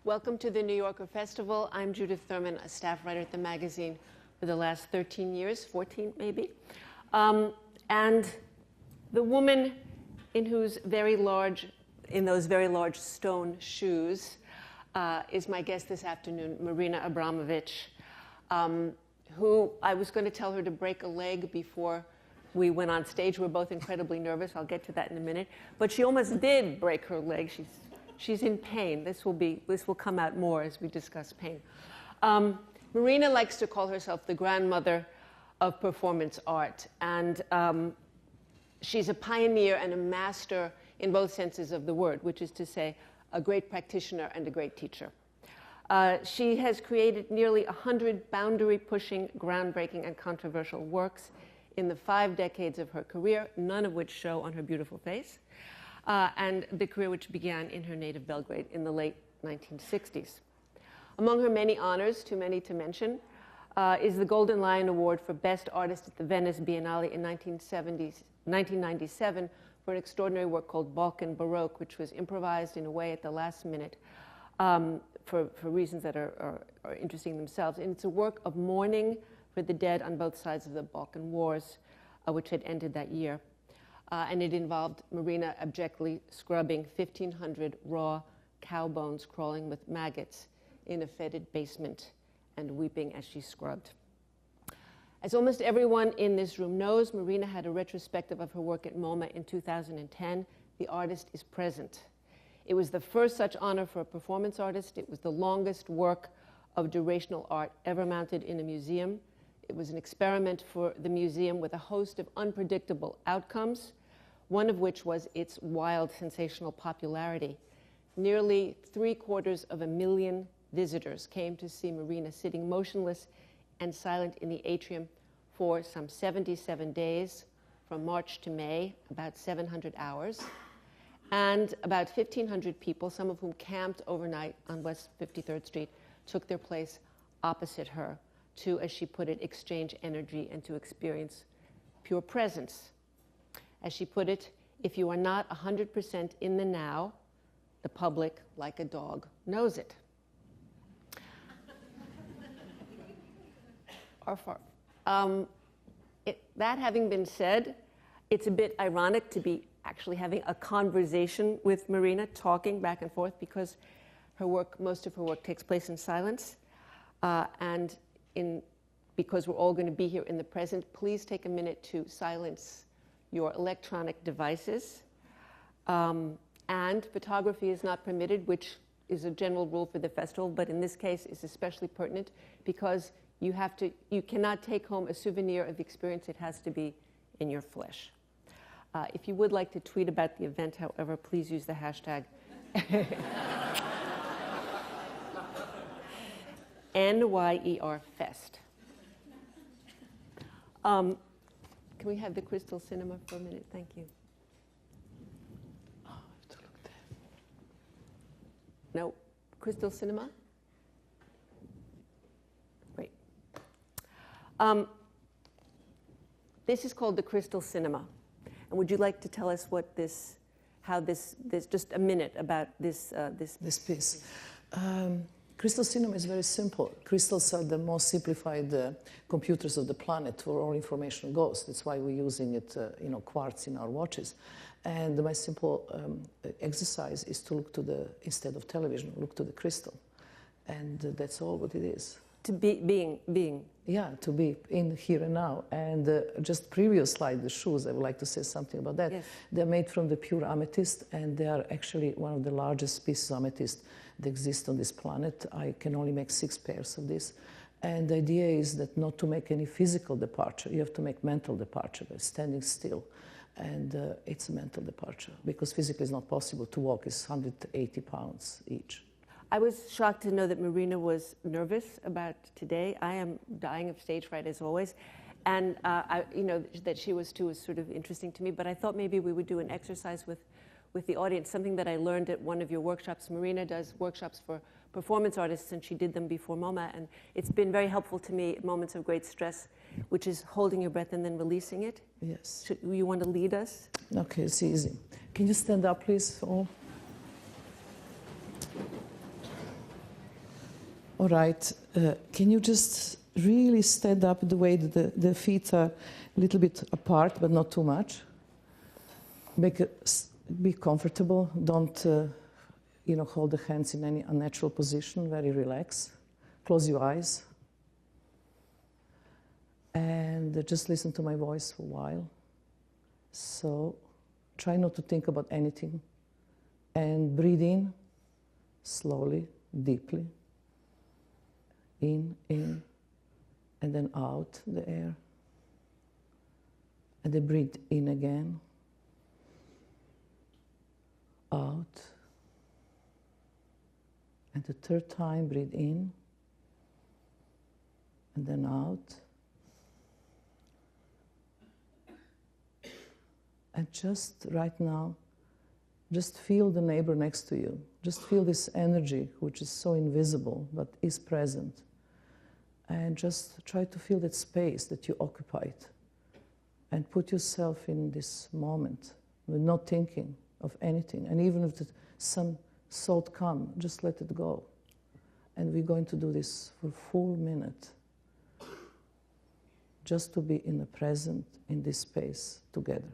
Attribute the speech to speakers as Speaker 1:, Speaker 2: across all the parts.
Speaker 1: Welcome to the New Yorker Festival. I'm Judith Thurman, a staff writer at the magazine for the last 13 years, 14 maybe. And the woman in those very large stone shoes is my guest this afternoon, Marina Abramović, who I was going to tell her to break a leg before we went on stage. We're both incredibly nervous. I'll get to that in a minute. But she almost did break her leg. She's in pain. This will come out more as we discuss pain. Marina likes to call herself the grandmother of performance art. And she's a pioneer and a master in both senses of the word, which is to say, a great practitioner and a great teacher. She has created nearly 100 boundary-pushing, groundbreaking, and controversial works in the 5 decades of her career, none of which show on her beautiful face, and the career which began in her native Belgrade in the late 1960s. Among her many honors, too many to mention, is the Golden Lion Award for Best Artist at the Venice Biennale in 1997 for an extraordinary work called Balkan Baroque, which was improvised in a way at the last minute for reasons that are interesting themselves. And it's a work of mourning for the dead on both sides of the Balkan Wars, which had ended that year. And it involved Marina abjectly scrubbing 1,500 raw cow bones crawling with maggots in a fetid basement and weeping as she scrubbed. As almost everyone in this room knows, Marina had a retrospective of her work at MoMA in 2010. The artist is present. It was the first such honor for a performance artist. It was the longest work of durational art ever mounted in a museum. It was an experiment for the museum with a host of unpredictable outcomes, one of which was its wild, sensational popularity. Nearly 750,000 visitors came to see Marina sitting motionless and silent in the Atrium for some 77 days, from March to May, about 700 hours. And about 1,500 people, some of whom camped overnight on West 53rd Street, took their place opposite her to, as she put it, exchange energy and to experience pure presence. As she put it, if you are not 100% in the now, the public, like a dog, knows it. That having been said, it's a bit ironic to be actually having a conversation with Marina, talking back and forth, because most of her work takes place in silence. Because we're all going to be here in the present, please take a minute to silence your electronic devices. And photography is not permitted, which is a general rule for the festival, but in this case is especially pertinent because you cannot take home a souvenir of the experience. It has to be in your flesh. If you would like to tweet about the event, however, please use the hashtag NYERFest. Can we have the Crystal Cinema for a minute? Thank you.
Speaker 2: Oh, I have to look there.
Speaker 1: No, Crystal Cinema? Great. This is called the Crystal Cinema. And would you like to tell us how this just a minute about this
Speaker 2: piece? Crystal cinema is very simple. Crystals are the most simplified computers of the planet where all information goes. That's why we're using it, quartz in our watches. And my simple exercise is to look instead of television, look to the crystal. And that's all what it is.
Speaker 1: To being.
Speaker 2: Yeah, to be in here and now. And just previous slide, the shoes, I would like to say something about that.
Speaker 1: Yes.
Speaker 2: They're made from the pure amethyst, and they are actually one of the largest pieces of amethyst that exist on this planet. I can only make 6 pairs of this. And the idea is that not to make any physical departure, you have to make mental departure by standing still. And it's a mental departure, because physically it's not possible to walk. It's 180 pounds each.
Speaker 1: I was shocked to know that Marina was nervous about today. I am dying of stage fright as always. And that she was too was sort of interesting to me. But I thought maybe we would do an exercise with the audience, something that I learned at one of your workshops. Marina does workshops for performance artists, and she did them before MoMA. And it's been very helpful to me at moments of great stress, which is holding your breath and then releasing it.
Speaker 2: Yes.
Speaker 1: You want to lead us?
Speaker 2: Okay, it's easy. Can you stand up, please, all? All right. Can you just really stand up the way that the feet are a little bit apart, but not too much? Be comfortable. Don't, hold the hands in any unnatural position. Very relaxed. Close your eyes. And just listen to my voice for a while. So try not to think about anything. And breathe in slowly, deeply. In, and then out the air. And then breathe in again. Out. And the third time, breathe in. And then out. And just right now, just feel the neighbor next to you. Just feel this energy, which is so invisible, but is present. And just try to feel that space that you occupied. And put yourself in this moment with not thinking of anything. And even if some thought come, just let it go. And we're going to do this for a full minute. Just to be in the present, in this space together.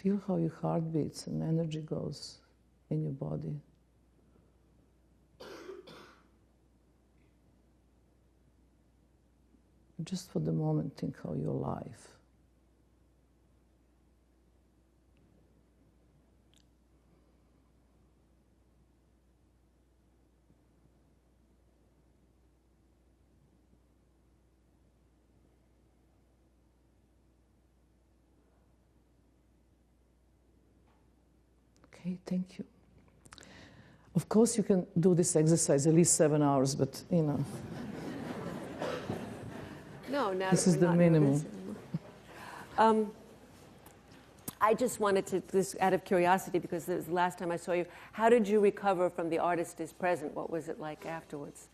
Speaker 2: Feel how your heart beats and energy goes in your body. Just for the moment, think how you're alive. Okay, thank you. Of course, you can do this exercise at least 7 hours, but
Speaker 1: No, now
Speaker 2: this is the minimum.
Speaker 1: I just wanted to, this out of curiosity, because this was the last time I saw you, how did you recover from The Artist is Present? What was it like afterwards?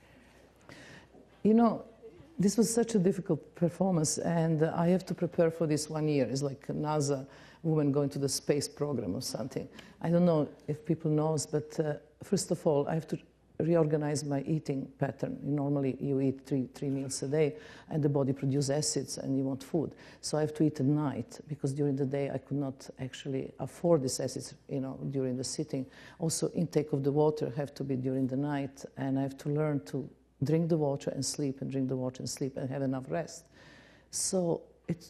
Speaker 2: This was such a difficult performance, and I have to prepare for this 1 year. It's like a NASA woman going to the space program or something. I don't know if people know, but first of all, I have to reorganize my eating pattern. Normally, you eat three meals a day, and the body produces acids, and you want food. So I have to eat at night, because during the day, I could not actually afford these acids, during the sitting. Also, intake of the water have to be during the night, and I have to learn to drink the water and sleep, and drink the water and sleep, and have enough rest. So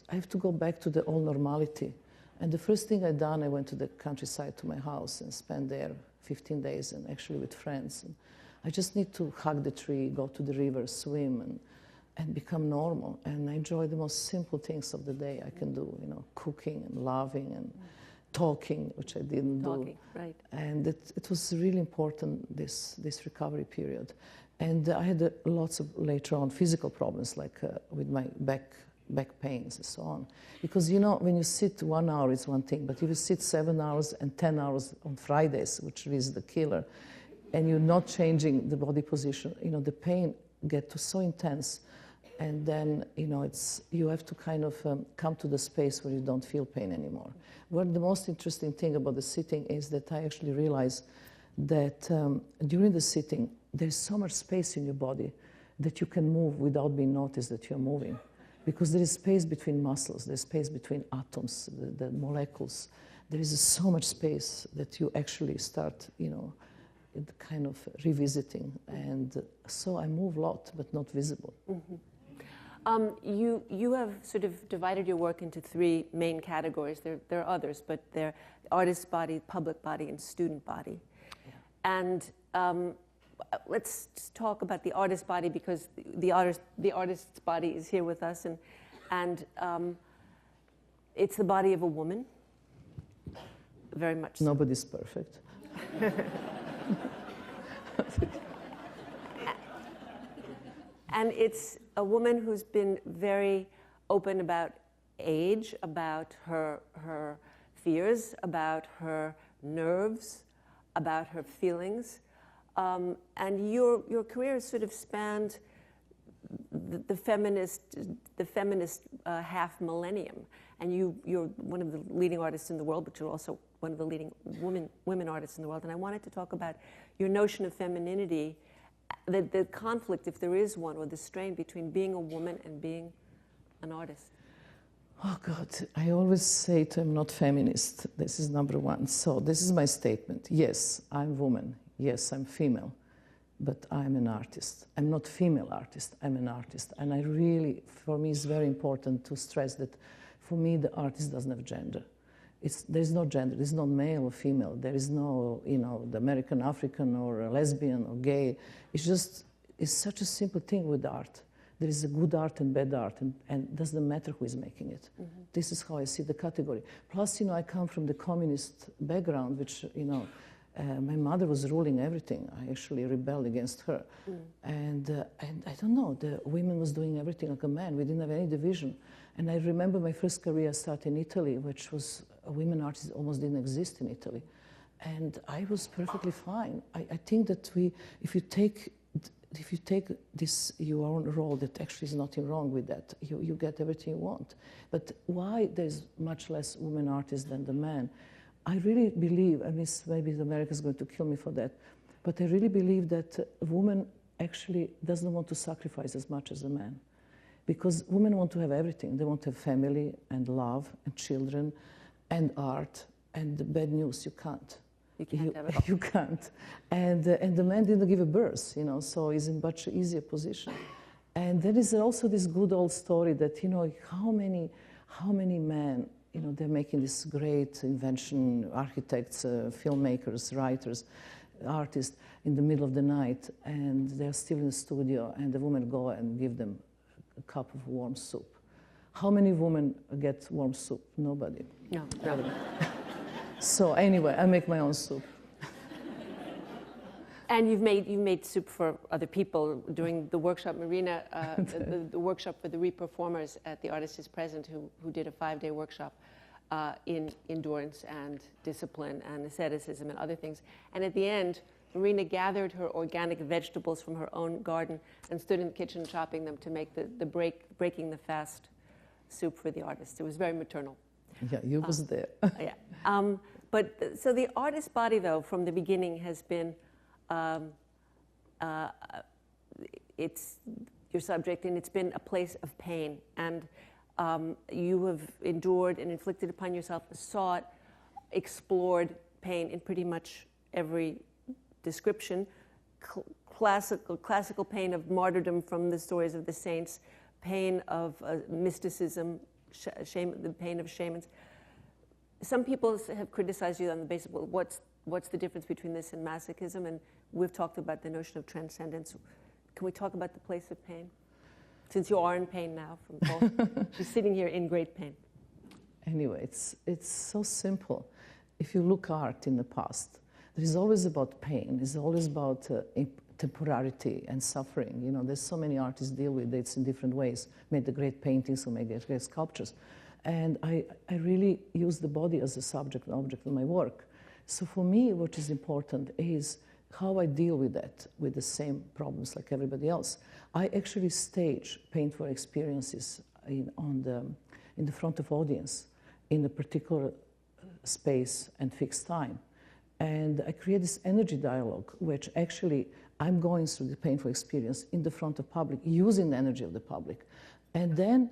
Speaker 2: I have to go back to the old normality. And the first thing I done, I went to the countryside to my house and spent there 15 days, and actually with friends. And I just need to hug the tree, go to the river, swim, and become normal. And I enjoy the most simple things of the day I can do, cooking and loving and talking, which I didn't do.
Speaker 1: Right.
Speaker 2: And it was really important, this recovery period. And I had lots of, later on, physical problems, like with my back pains and so on. Because, when you sit 1 hour, it's one thing, but if you sit 7 hours and 10 hours on Fridays, which is the killer, and you're not changing the body position, the pain gets so intense. And then, you have to kind of come to the space where you don't feel pain anymore. Well, the most interesting thing about the sitting is that I actually realized that during the sitting, there's so much space in your body that you can move without being noticed that you're moving. Because there is space between muscles, there's space between atoms, the molecules. There is so much space that you actually start, kind of revisiting. And so I move a lot, but not visible.
Speaker 1: Mm-hmm. You have sort of divided your work into 3 main categories. There are others, but they're artist body, public body, and student body. Yeah. And let's talk about the artist body, because the artist's body is here with us, and it's the body of a woman, very much so.
Speaker 2: Nobody's perfect.
Speaker 1: And it's a woman who's been very open about age, about her fears, about her nerves, about her feelings. And your career has sort of spanned the feminist half millennium. And you're one of the leading artists in the world, but you're also one of the leading women artists in the world. And I wanted to talk about your notion of femininity, the conflict, if there is one, or the strain between being a woman and being an artist.
Speaker 2: Oh God, I always say I'm not feminist. This is number one. So this is my statement. Yes, I'm woman. Yes, I'm female. But I'm an artist. I'm not female artist. I'm an artist. And I really, for me, it's very important to stress that for me, the artist doesn't have gender. There's no gender. There's no male or female. There is no, the American, African, or a lesbian or gay. It's such a simple thing with art. There is a good art and bad art, and it doesn't matter who is making it. Mm-hmm. This is how I see the category. Plus, I come from the communist background, which, my mother was ruling everything. I actually rebelled against her. Mm. And I don't know, the women was doing everything like a man. We didn't have any division. And I remember my first career started in Italy, which was a women artist almost didn't exist in Italy. And I was perfectly fine. I think that if you take this your own role, that actually is nothing wrong with that. You get everything you want. But why there's much less women artists than the men? I really believe, and maybe America is going to kill me for that, but I really believe that a woman actually doesn't want to sacrifice as much as a man. Because women want to have everything. They want to have family and love and children and art. And the bad news, you can't.
Speaker 1: You can't have it all.
Speaker 2: You can't. And the man didn't give a birth, so he's in much easier position. And there is also this good old story that, how many men, they're making this great invention, architects, filmmakers, writers, artists, in the middle of the night, and they're still in the studio, and the women go and give them a cup of warm soup. How many women get warm soup? Nobody.
Speaker 1: No.
Speaker 2: So anyway, I make my own soup.
Speaker 1: And you've made soup for other people during the workshop, Marina, the workshop for the re-performers at The Artist is Present, who did a 5-day workshop in endurance and discipline and asceticism and other things. And at the end, Marina gathered her organic vegetables from her own garden and stood in the kitchen chopping them to make the breaking the fast soup for the artist. It was very maternal.
Speaker 2: Yeah, you was there.
Speaker 1: Yeah. So the artist body, though, from the beginning has been it's your subject, and it's been a place of pain. And you have endured and inflicted upon yourself, sought, explored pain in pretty much every description. Classical pain of martyrdom from the stories of the saints, pain of mysticism, the pain of shamans. Some people have criticized you on the basis of, well, what's the difference between this and masochism? And we've talked about the notion of transcendence. Can we talk about the place of pain? Since you are in pain now from both. You're sitting here in great pain.
Speaker 2: Anyway, it's so simple. If you look art in the past, there is always about pain. It's always about temporality and suffering. There's so many artists deal with it in different ways. Made the great paintings or made the great sculptures. And I really use the body as a subject and object of my work. So for me, what is important is how I deal with that, with the same problems like everybody else. I actually stage painful experiences in the front of audience in a particular space and fixed time. And I create this energy dialogue, which actually I'm going through the painful experience in the front of public, using the energy of the public. And then,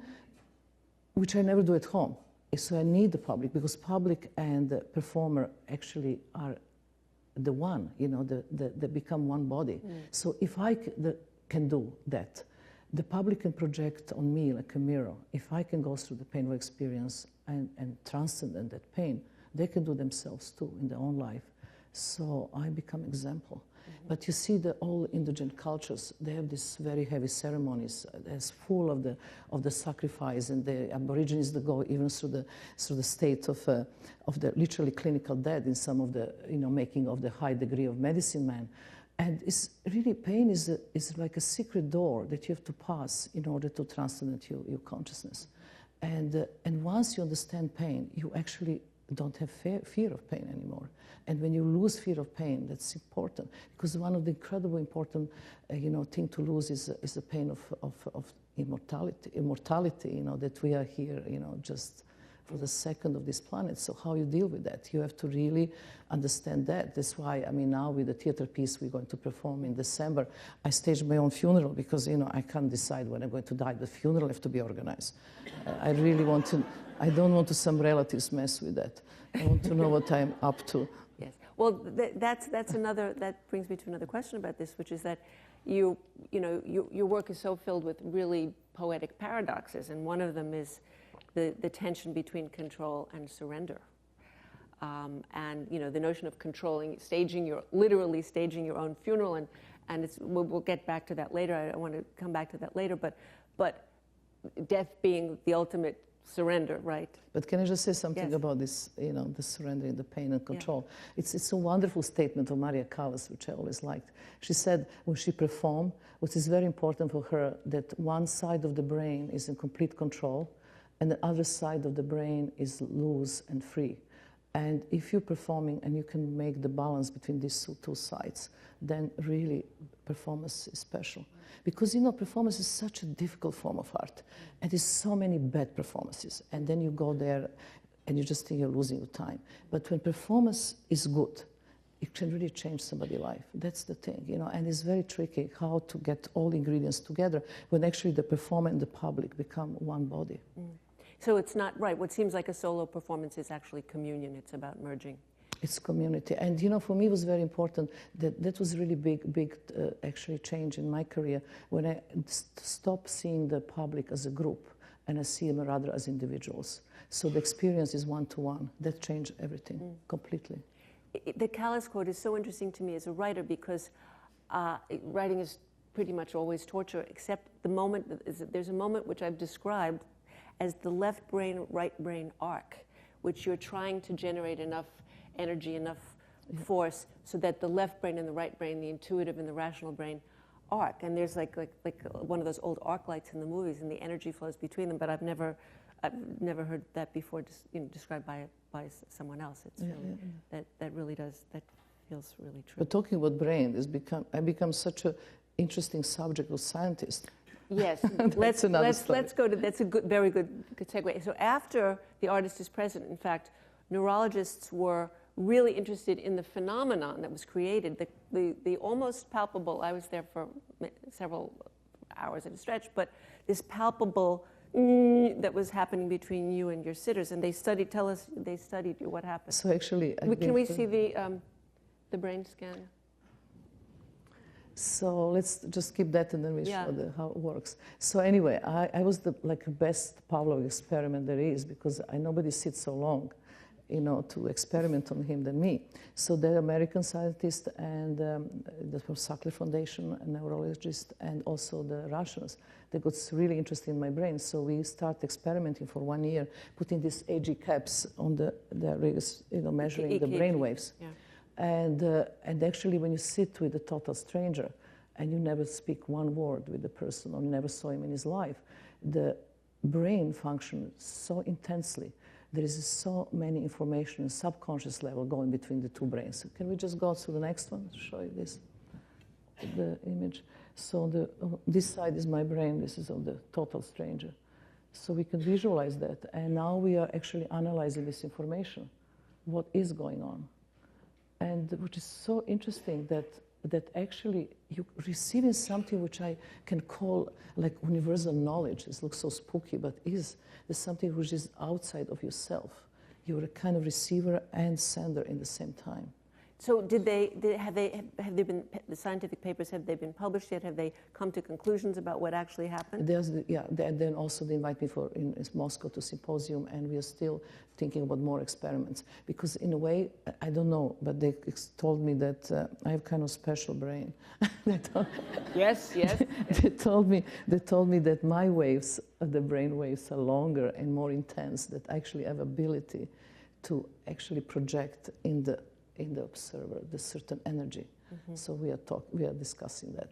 Speaker 2: which I never do at home. So I need the public, because public and the performer actually are the one, they become one body. Mm. So if I can do that, the public can project on me like a mirror. If I can go through the painful experience and transcend that pain, they can do themselves too in their own life. So I become example. Mm-hmm. But you see, all indigent cultures, they have these very heavy ceremonies that's full of the sacrifice, and the Aborigines that go even through the state of the literally clinical dead in some of the making of the high degree of medicine man. And it's really, pain is like a secret door that you have to pass in order to transcend your consciousness. And once you understand pain, you actually don't have fear of pain anymore. And when you lose fear of pain, that's important, because one of the incredibly important, thing to lose is the pain of immortality. That we are here, just for the second of this planet. So how you deal with that? You have to really understand that. That's why, now with the theater piece we're going to perform in December, I staged my own funeral because, I can't decide when I'm going to die. The funeral has to be organized. I really want to. I don't want to some relatives mess with that. I want to know what I'm up to.
Speaker 1: Yes. Well, that's another. That brings me to another question about this, which is that your work is so filled with really poetic paradoxes, and one of them is the tension between control and surrender. And the notion of literally staging your own funeral, and we'll get back to that later. I want to come back to that later, but death being the ultimate surrender, right?
Speaker 2: But can I just say something
Speaker 1: Yes.
Speaker 2: about this, the surrendering, the pain and control? Yeah. It's a wonderful statement of Maria Callas, which I always liked. She said when she performed, what is very important for her, that one side of the brain is in complete control, and the other side of the brain is loose and free. And if you're performing and you can make the balance between these two sides, then really performance is special. Because, performance is such a difficult form of art. And there's so many bad performances. And then you go there and you just think you're losing your time. But when performance is good, it can really change somebody's life. That's the thing, and it's very tricky how to get all ingredients together when actually the performer and the public become one body.
Speaker 1: Mm. So it's not right. What seems like a solo performance is actually communion. It's about merging.
Speaker 2: It's community. And, for me it was very important that was really big actually change in my career when I stopped seeing the public as a group and I see them rather as individuals. So the experience is one-to-one. That changed everything completely.
Speaker 1: The Callas quote is so interesting to me as a writer because writing is pretty much always torture, except there's a moment which I've described as the left brain, right brain arc, which you're trying to generate enough energy, enough force, so that the left brain and the right brain, the intuitive and the rational brain, arc. And there's like one of those old arc lights in the movies, and the energy flows between them. But I've never heard that before, described by someone else. It's really, that really does. That feels really true.
Speaker 2: But talking about brain, I become such an interesting subject of scientist.
Speaker 1: Yes, let's go to that's a very good segue. So after The Artist is Present, in fact, neurologists were really interested in the phenomenon that was created, the almost palpable. I was there for several hours at a stretch, but this palpable that was happening between you and your sitters, and they studied you what happened.
Speaker 2: So actually,
Speaker 1: can we see the brain scan?
Speaker 2: So let's just keep that and then we show how it works. So anyway, I was the best Pavlov experiment there is, because nobody sits so long, to experiment on him than me. So the American scientist and the Sackler Foundation, a neurologist, and also the Russians, they got really interested in my brain. So we start experimenting for 1 year, putting these AG caps on the measuring the brain waves. Yeah. And actually, when you sit with a total stranger and you never speak one word with the person or never saw him in his life, the brain functions so intensely. There is so many information, subconscious level going between the two brains. So can we just go to the next one to show you this, the image? So this side is my brain. This is of the total stranger. So we can visualize that. And now we are actually analyzing this information. What is going on? And which is so interesting that actually you're receiving something which I can call like universal knowledge. It looks so spooky, but there's something which is outside of yourself. You're a kind of receiver and sender in the same time.
Speaker 1: So have there been the scientific papers? Have they been published yet? Have they come to conclusions about what actually happened?
Speaker 2: Then also they invite me in Moscow to symposium, and we are still thinking about more experiments. Because in a way, I don't know, but they told me that I have kind of special brain.
Speaker 1: Yes.
Speaker 2: They told me that my waves, the brain waves, are longer and more intense. That I actually have ability to actually project in the observer the certain energy. So we are discussing that.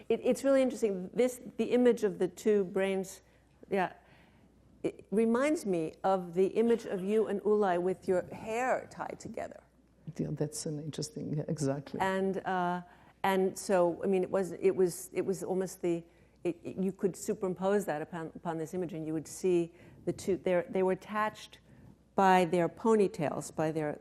Speaker 1: It's really interesting. The image of the two brains, it reminds me of the image of you and Ulay with your hair tied together.
Speaker 2: Yeah, that's an interesting, exactly.
Speaker 1: And so, I mean, it was almost you could superimpose that upon this image, and you would see the two. They were attached by their ponytails, by their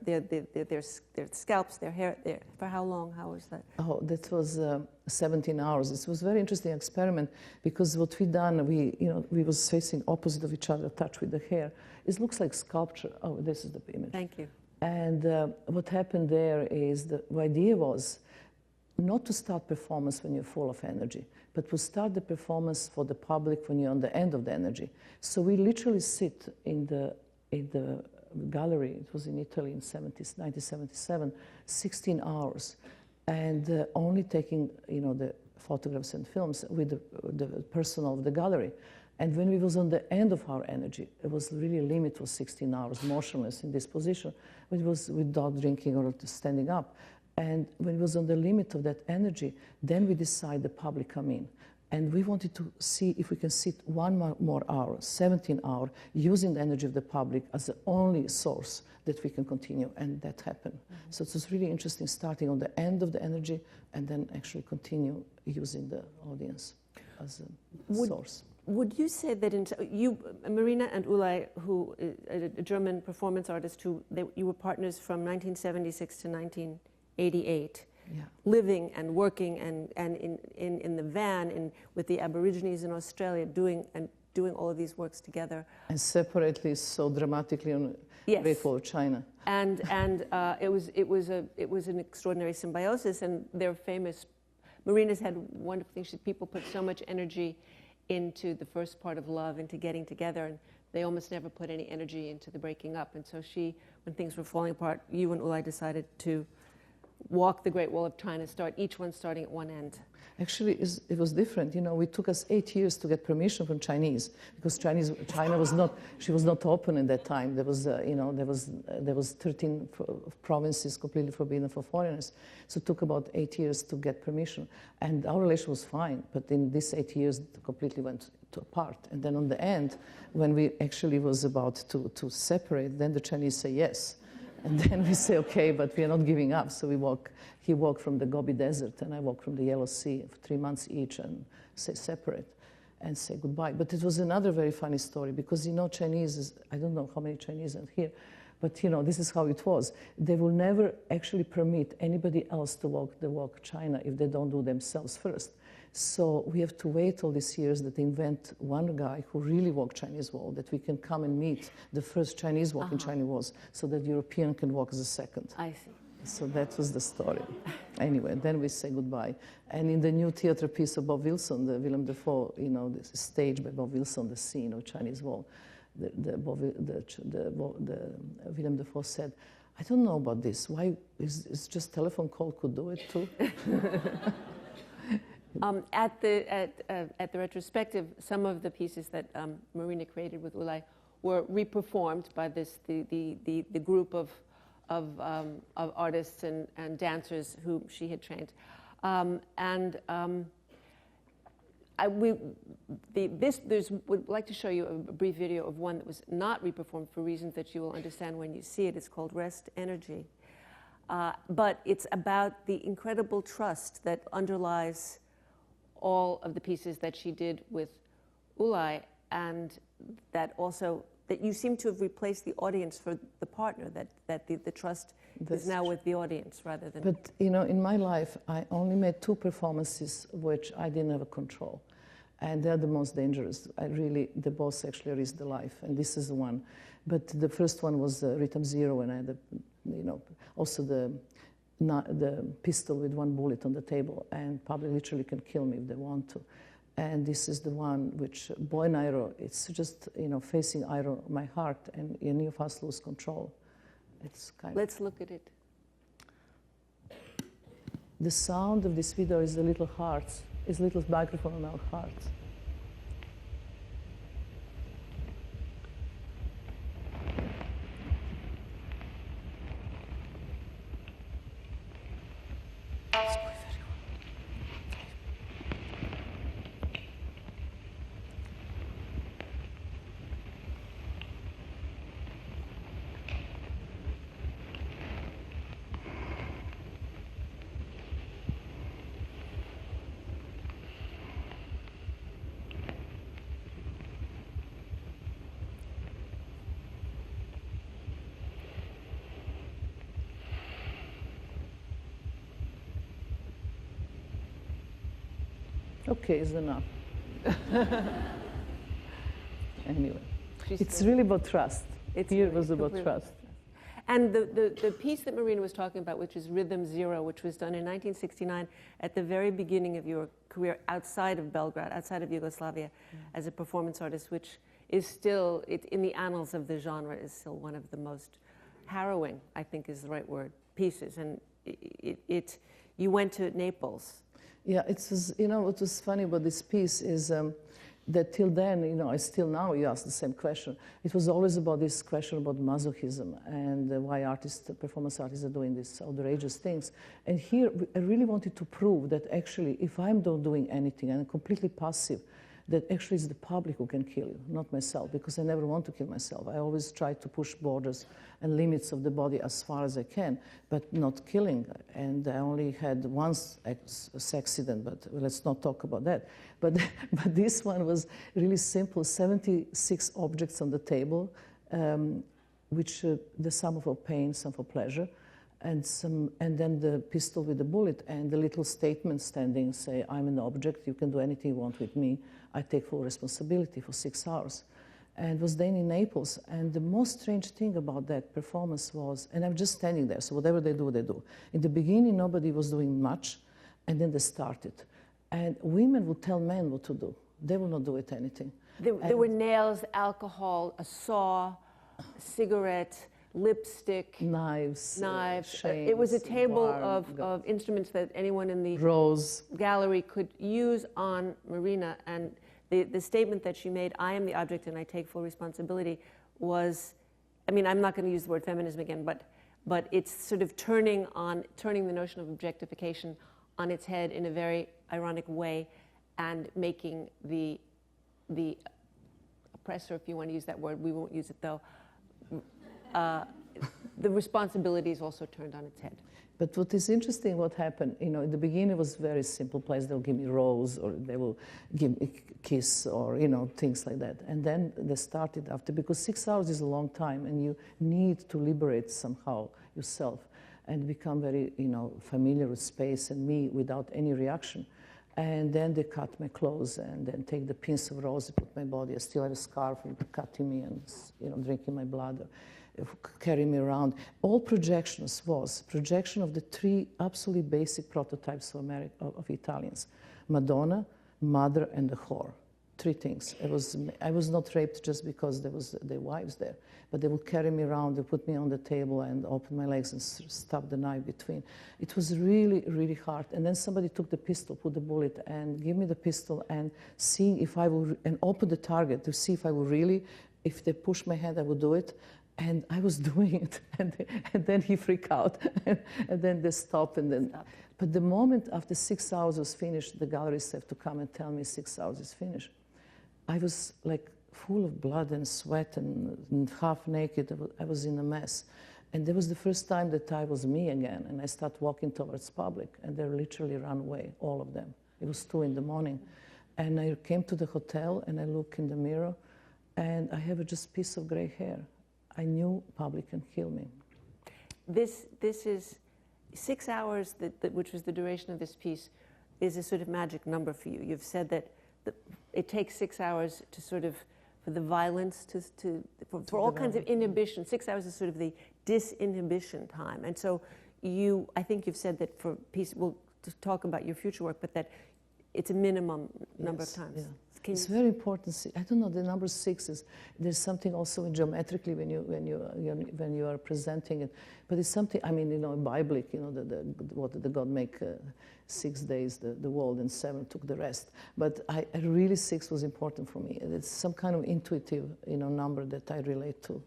Speaker 1: scalps, their hair. For how long? How was that?
Speaker 2: Oh, that was 17 hours. It was a very interesting experiment because what we done, we was facing opposite of each other, touch with the hair. It looks like sculpture. Oh, this is the image.
Speaker 1: Thank you.
Speaker 2: And what happened there is the idea was not to start performance when you're full of energy, but to start the performance for the public when you're on the end of the energy. So we literally sit in the gallery. It was in Italy in 1977, 16 hours, and only taking the photographs and films with the personnel of the gallery. And when we was on the end of our energy, it was really limit was 16 hours, motionless in this position, which was without drinking or standing up. And when it was on the limit of that energy, then we decide the public come in. And we wanted to see if we can sit one more hour, 17 hours, using the energy of the public as the only source that we can continue, and that happened. So it was really interesting starting on the end of the energy and then actually continue using the audience as a source.
Speaker 1: Would you say that Marina and Ulay, who a German performance artist, you were partners from 1976 to 1988, living and working and in the van with the Aborigines in Australia, doing all of these works together,
Speaker 2: and separately so dramatically on Great Wall of China.
Speaker 1: And it was an extraordinary symbiosis, and they're famous. Marinas had wonderful things. People put so much energy into the first part of love, into getting together, and they almost never put any energy into the breaking up. And so when things were falling apart, you and Ulay decided to walk the Great Wall of China, each one starting at one end.
Speaker 2: Actually, it was different. It took us 8 years to get permission from Chinese, because China was not open at that time. There was 13 provinces completely forbidden for foreigners. So it took about 8 years to get permission. And our relation was fine, but in these 8 years, it completely went apart. And then on the end, when we actually was about to separate, then the Chinese say yes. And then we say, okay, but we are not giving up. So he walked from the Gobi Desert, and I walked from the Yellow Sea for 3 months each, and say separate and say goodbye. But it was another very funny story, because, Chinese, I don't know how many Chinese are here, but, this is how it was. They will never actually permit anybody else to walk the walk China if they don't do themselves first. So we have to wait all these years that they invent one guy who really walked Chinese wall, that we can come and meet the first Chinese walking Chinese walls, so that European can walk as a second.
Speaker 1: I see.
Speaker 2: So that was the story. Anyway, then we say goodbye. And in the new theater piece of Bob Wilson, the Willem Dafoe, this stage by Bob Wilson, the scene of Chinese wall, the Willem Dafoe said, I don't know about this. Why is just telephone call could do it too?
Speaker 1: At the retrospective, some of the pieces that Marina created with Ulay were reperformed by the group of artists and dancers whom she had trained, would like to show you a brief video of one that was not reperformed for reasons that you will understand when you see it. It's called Rest Energy, but it's about the incredible trust that underlies all of the pieces that she did with Ulay, and that you seem to have replaced the audience for the partner, that the trust is now with the audience rather than...
Speaker 2: But, in my life, I only made 2 performances which I didn't have a control. And they're the most dangerous. The boss actually risked the life, and this is the one. But the first one was Rhythm Zero, and I had, also the pistol with 1 bullet on the table, and public literally can kill me if they want to. And this is the one which, Boy and Iro, it's just, facing Iro, my heart, and any of us lose control. It's kind
Speaker 1: Let's look at it.
Speaker 2: The sound of this video is the little hearts, is little microphone on our hearts. Okay, is enough. Anyway, it's really about trust. Here it was about trust.
Speaker 1: And the piece that Marina was talking about, which is Rhythm Zero, which was done in 1969 at the very beginning of your career outside of Belgrade, outside of Yugoslavia, as a performance artist, which is still, in the annals of the genre, is still one of the most harrowing, I think is the right word, pieces. And you went to Naples.
Speaker 2: Yeah, it was, you know, what was funny about this piece is that till then, you know, I still now, you ask the same question. It was always about this question about masochism and why artists, performance artists are doing these outrageous things. And here, I really wanted to prove that actually, if I'm not doing anything and I'm completely passive, that actually it's the public who can kill you, not myself, because I never want to kill myself. I always try to push borders and limits of the body as far as I can, but not killing. And I only had one sex accident, but let's not talk about that. But this one was really simple, 76 objects on the table, which the some for pain, some for pleasure, and then the pistol with the bullet and the little statement standing, say, I'm an object, you can do anything you want with me, I take full responsibility for 6 hours. And it was then in Naples, and the most strange thing about that performance was, and I'm just standing there, so whatever they do, they do. In the beginning, nobody was doing much, and then they started. And women would tell men what to do. They will not do it anything.
Speaker 1: There were nails, alcohol, a saw, a cigarette, lipstick,
Speaker 2: knives. Chains,
Speaker 1: it was a table of instruments that anyone in the gallery could use on Marina. And the statement that she made, I am the object and I take full responsibility, was, I mean, I'm not going to use the word feminism again, but it's sort of turning the notion of objectification on its head in a very ironic way, and making the oppressor, if you want to use that word, we won't use it though, the responsibility is also turned on its head.
Speaker 2: But what is interesting, what happened, you know, in the beginning it was very simple place. They'll give me rose, or they will give me a kiss, or, you know, things like that. And then they started after, because 6 hours is a long time, and you need to liberate somehow yourself and become very, you know, familiar with space and me without any reaction. And then they cut my clothes and then take the pins of rose, they put my body. I still have a scarf and cutting me and, you know, drinking my blood, carrying me around. All projections was projection of the 3 absolutely basic prototypes of Italians: Madonna, Mother, and the whore. 3 things. I was not raped just because there was their wives there, but they would carry me around, they put me on the table and open my legs and stuff the knife between. It was really, really hard. And then somebody took the pistol, put the bullet, and give me the pistol, and seeing if I would, and open the target to see if I would really, if they push my hand, I would do it. And I was doing it, and then he freaked out, and then they stopped, and then. Stop. But the moment after 6 hours was finished, the gallerists have to come and tell me 6 hours is finished. I was like full of blood and sweat and half naked. I was in a mess. And that was the first time that I was me again. And I started walking towards public, and they literally ran away, all of them. It was 2 in the morning. And I came to the hotel, and I look in the mirror, and I have just a piece of gray hair. I knew public can kill me.
Speaker 1: This is 6 hours, which was the duration of this piece, is a sort of magic number for you. You've said that it takes 6 hours to sort of, for the violence, for all kinds of inhibition. 6 hours is sort of the disinhibition time. And so I think you've said that for piece, we'll talk about your future work, but that it's a minimum number of times.
Speaker 2: Yeah. It's very important. I don't know, the number 6 is, there's something also in geometrically when you are presenting it, but it's something, I mean, you know, biblic, you know, what did the God make 6 days, the world, and 7 took the rest. But I really 6 was important for me. It's some kind of intuitive, you know, number that I relate to.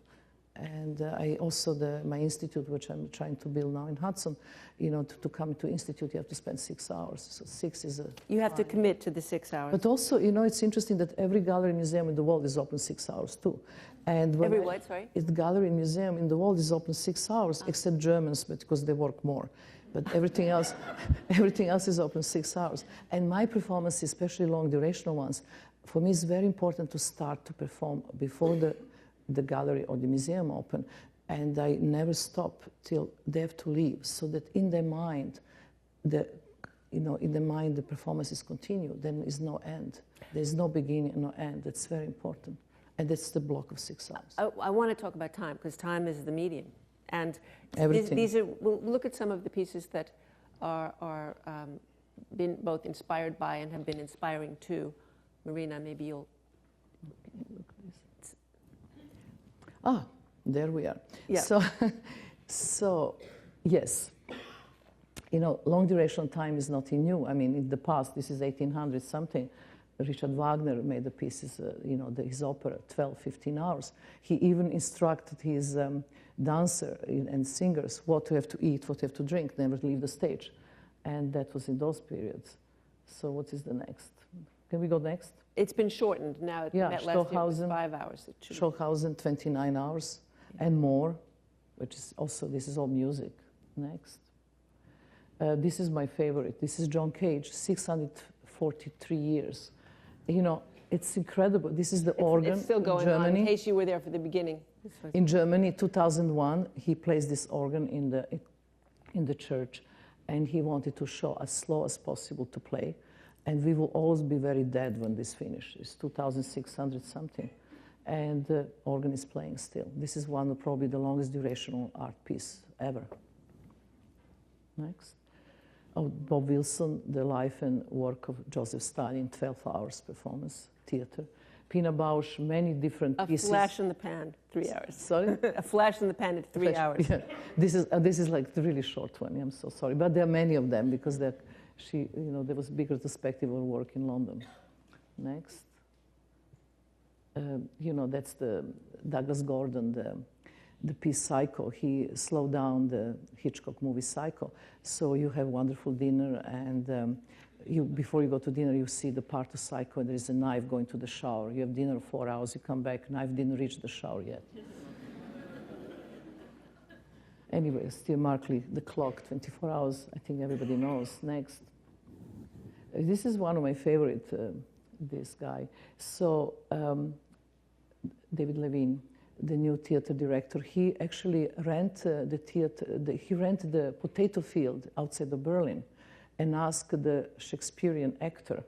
Speaker 2: And I also, my institute, which I'm trying to build now in Hudson, you know, to come to institute, you have to spend 6 hours. So 6 is a...
Speaker 1: You have to commit to the 6 hours.
Speaker 2: But also, you know, it's interesting that every gallery and museum in the world is open 6 hours too. And
Speaker 1: every what, sorry?
Speaker 2: The gallery and museum in the world is open 6 hours, except Germans, because they work more. But everything else is open 6 hours. And my performances, especially long durational ones, for me it's very important to start to perform before the gallery or the museum open, and I never stop till they have to leave, so that in their mind, in the mind the performances continue, then there is no end. There's no beginning and no end. That's very important. And that's the block of 6 hours.
Speaker 1: I want to talk about time, because time is the medium. And we'll look at some of the pieces that are been both inspired by and have been inspiring too. Marina, maybe you'll look at this.
Speaker 2: There we are.
Speaker 1: Yeah.
Speaker 2: So yes, long duration time is nothing new. I mean, in the past, this is 1800 something. Richard Wagner made the pieces, his opera, 12, 15 hours. He even instructed his dancer and singers what to have to eat, what to have to drink, never leave the stage. And that was in those periods. So what is the next? Can we go next?
Speaker 1: It's been shortened now.
Speaker 2: Yeah,
Speaker 1: last year was 5 hours.
Speaker 2: Stockhausen, 29 hours and more, which is also, this is all music. Next. This is my favorite. This is John Cage, 643 years. It's incredible. This is the organ.
Speaker 1: It's still going on, in case you were there for the beginning.
Speaker 2: In Germany, 2001, he plays this organ in the church, and he wanted to show as slow as possible to play. And we will always be very dead when this finishes. It's 2,600 something. And the organ is playing still. This is one of probably the longest durational art piece ever. Next. Bob Wilson, the life and work of Joseph Stalin, 12 hours performance, theater. Pina Bausch, many different pieces.
Speaker 1: A flash in the pan, 3 hours.
Speaker 2: Sorry?
Speaker 1: A flash in the pan at 3 hours.
Speaker 2: Yeah. This is like the really short one. I'm so sorry. But there are many of them because there was bigger perspective of work in London. Next. That's the Douglas Gordon, the piece Psycho. He slowed down the Hitchcock movie Psycho. So you have wonderful dinner, and before you go to dinner, you see the part of Psycho, and there is a knife going to the shower. You have dinner 4 hours, you come back, knife didn't reach the shower yet. Anyway, Steve Markley, The Clock, 24 hours, I think everybody knows. Next. This is one of my favorite, this guy. So, David Levine, the new theater director, he actually rented the theater, he rented the potato field outside of Berlin and asked the Shakespearean actor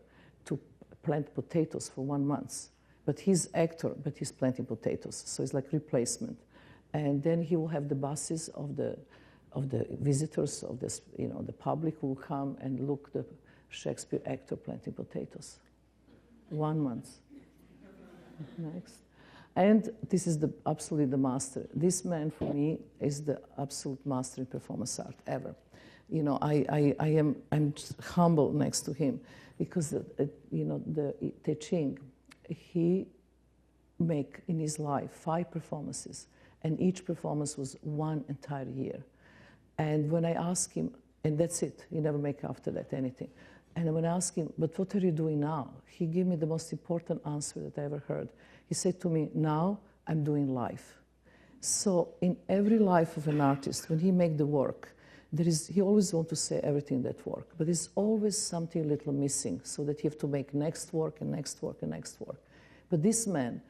Speaker 2: to plant potatoes for 1 month. But he's actor, but he's planting potatoes, so it's like replacement. And then he will have the buses of the visitors, of this, the public will come and look the Shakespeare actor planting potatoes. 1 month. Next. And this is absolutely the master. This man, for me, is the absolute master in performance art ever. I'm humble next to him because, the Te Ching, he make in his life 5 performances, and each performance was 1 entire year. And when I ask him, and that's it, he never make after that anything. And when I ask him, but what are you doing now? He gave me the most important answer that I ever heard. He said to me, now I'm doing life. So in every life of an artist, when he make the work, he always want to say everything that work, but there's always something a little missing, so that you have to make next work and next work and next work. But this man,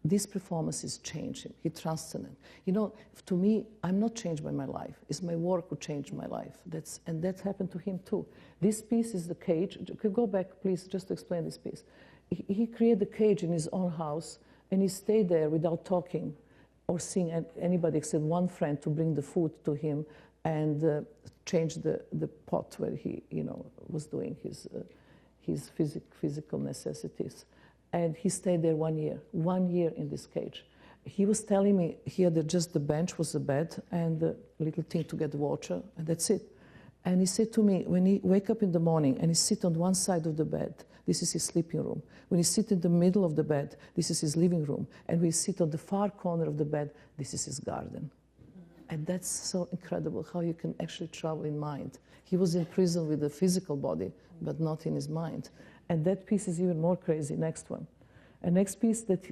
Speaker 2: these performances change him. He transcended. To me, I'm not changed by my life. It's my work who changed my life. And that happened to him too. This piece is the cage. Could go back, please, just to explain this piece. He created the cage in his own house, and he stayed there without talking or seeing anybody except one friend to bring the food to him and change the pot where he, was doing his physical necessities. And he stayed there 1 year, 1 year in this cage. He was telling me he had just the bench was the bed and the little thing to get water, and that's it. And he said to me, when he wake up in the morning and he sit on one side of the bed, this is his sleeping room. When he sit in the middle of the bed, this is his living room. And when he sit on the far corner of the bed, this is his garden. And that's so incredible how you can actually travel in mind. He was in prison with the physical body, but not in his mind. And that piece is even more crazy, next one. And next piece that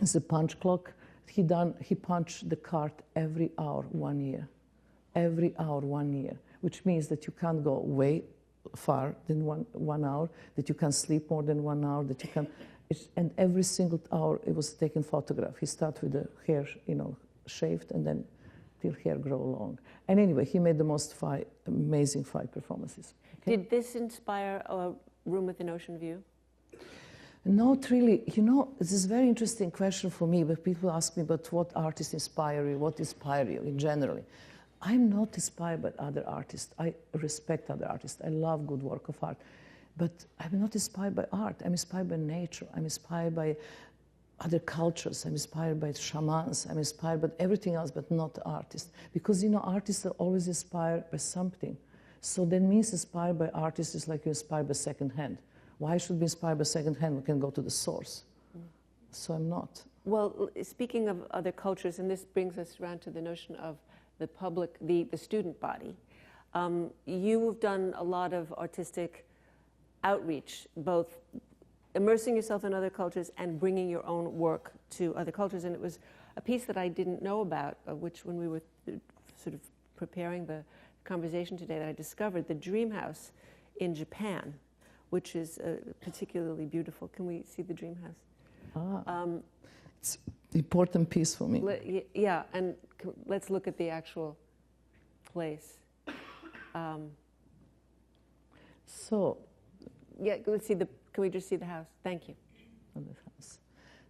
Speaker 2: is a punch clock. He punched the cart every hour 1 year. Every hour 1 year, which means that you can't go way far than one hour, that you can sleep more than 1 hour, that you can, and every single hour it was taken photograph. He started with the hair, shaved, and then till hair grow long. And anyway, he made the most amazing 5 performances. Okay?
Speaker 1: Did this inspire a room with an ocean view?
Speaker 2: Not really. You know, this is a very interesting question for me, but people ask me, but what artists inspire you? What inspire you in general? I'm not inspired by other artists. I respect other artists. I love good work of art. But I'm not inspired by art. I'm inspired by nature. I'm inspired by other cultures. I'm inspired by shamans. I'm inspired by everything else, but not artists. Because, you know, artists are always inspired by something. So that means inspired by artists is like you're inspired by secondhand. Why should be inspired by secondhand? We can go to the source. So I'm not.
Speaker 1: Well, speaking of other cultures, and this brings us around to the notion of the public, the student body. You have done a lot of artistic outreach, both immersing yourself in other cultures and bringing your own work to other cultures. And it was a piece that I didn't know about, which when we were sort of preparing the conversation today, that I discovered the Dream House in Japan, which is particularly beautiful. Can we see the Dream House?
Speaker 2: It's an important piece for me.
Speaker 1: Yeah, and let's look at the actual place. Yeah, let's see can we just see the house? Thank you.
Speaker 2: On the house.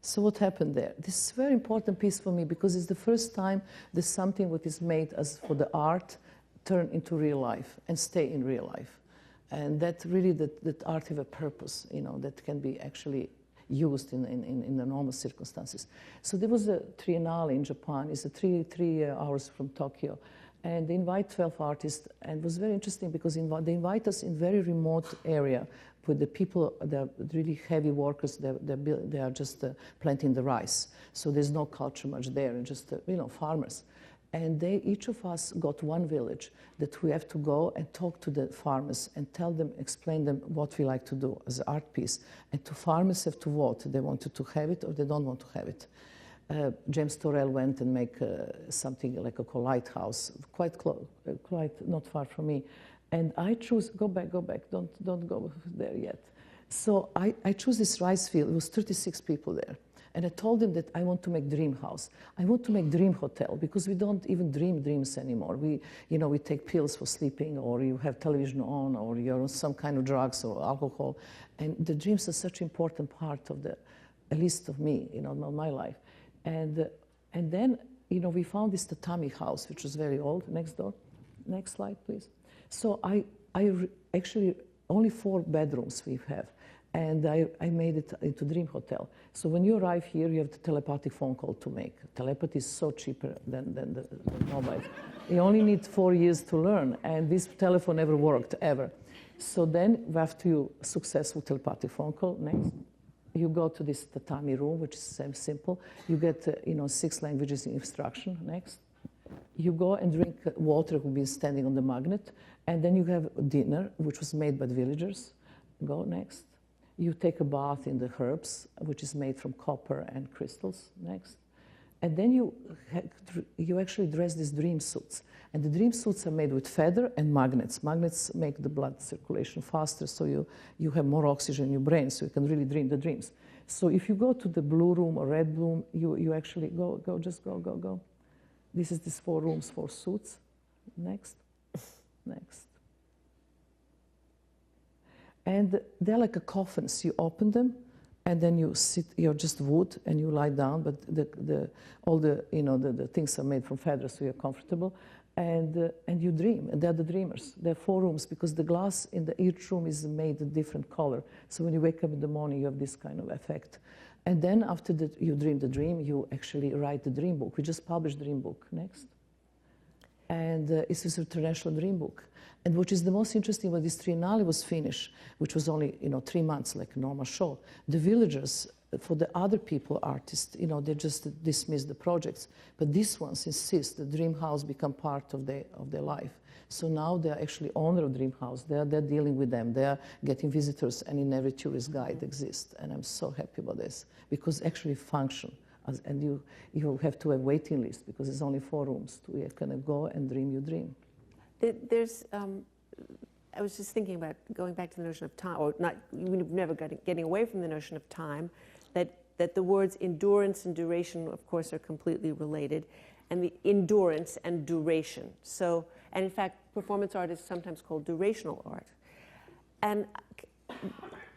Speaker 2: So what happened there? This is a very important piece for me because it's the first time that something what is made as for the art turn into real life and stay in real life. And that really, that art have a purpose, you know, that can be actually used in the normal circumstances. So there was a triennale in Japan. It's a three hours from Tokyo. And they invite 12 artists. And it was very interesting because they invite us in very remote area with the people, they're really heavy workers. They are just planting the rice. So there's no culture much there, and just, you know, farmers. And each of us got one village that we have to go and talk to the farmers and tell them, explain them what we like to do as an art piece. And the farmers have to vote. They wanted to have it or they don't want to have it. James Turrell went and make something like a lighthouse, quite not far from me. And I choose, go back, don't go there yet. So I choose this rice field. It was 36 people there. And I told them that I want to make dream house. I want to make dream hotel because we don't even dream dreams anymore. We take pills for sleeping, or you have television on, or you're on some kind of drugs or alcohol. And the dreams are such an important part of at least of me, you know, my life. And then, you know, we found this tatami house, which was very old. Next door. Next slide, please. So I actually, only 4 bedrooms we have. And I made it into Dream Hotel. So when you arrive here, you have the telepathic phone call to make. Telepathy is so cheaper than the mobile. You only need 4 years to learn, and this telephone never worked, ever. So then, after you successful telepathic phone call, next, you go to this tatami room, which is simple. You get, 6 languages in instruction, next. You go and drink water, will be standing on the magnet, and then you have dinner, which was made by the villagers. Go next. You take a bath in the herbs, which is made from copper and crystals, next. And then you actually dress these dream suits. And the dream suits are made with feather and magnets. Magnets make the blood circulation faster, so you have more oxygen in your brain, so you can really dream the dreams. So if you go to the blue room or red room, you actually just go. This is these 4 rooms, 4 suits. Next. And they're like a coffins. You open them, and then you sit. You're just wood, and you lie down. But all the things are made from feathers, so you're comfortable. And you dream. And they're the dreamers. There are 4 rooms because the glass in each room is made a different color. So when you wake up in the morning, you have this kind of effect. And then after you dream the dream, you actually write the dream book. We just published the dream book. Next. And it's this international dream book. And which is the most interesting, when this triennale was finished, which was only 3 months, like a normal show, the villagers, for the other people, artists, they just dismiss the projects. But these ones insist the dream house become part of their life. So now they're actually owner of dream house. They're dealing with them. They're getting visitors, and in every tourist guide exists. And I'm so happy about this because actually function. And you have to have waiting list because there's only 4 rooms. You can go and dream your dream.
Speaker 1: I was just thinking about going back to the notion of time, or not. We've never getting away from the notion of time. That that the words endurance and duration, of course, are completely related, and the endurance and duration. So, and in fact, performance art is sometimes called durational art. And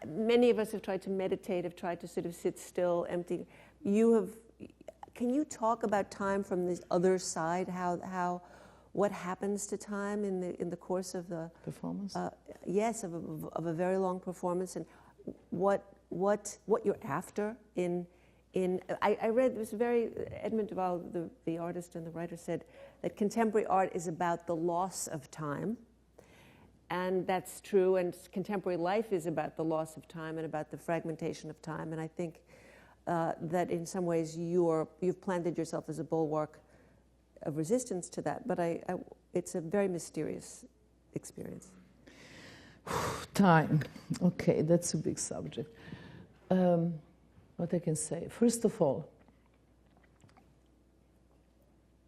Speaker 1: many of us have tried to meditate, have tried to sort of sit still, empty. Can you talk about time from this other side? What happens to time in the course of the
Speaker 2: performance?
Speaker 1: Yes, of a very long performance, and what you're after in. I read this very Edmund Duval, the artist and the writer, said that contemporary art is about the loss of time. And that's true, and contemporary life is about the loss of time and about the fragmentation of time. And I think that in some ways you've planted yourself as a bulwark of resistance to that. But it's a very mysterious experience.
Speaker 2: Time. Okay, that's a big subject. What I can say, first of all,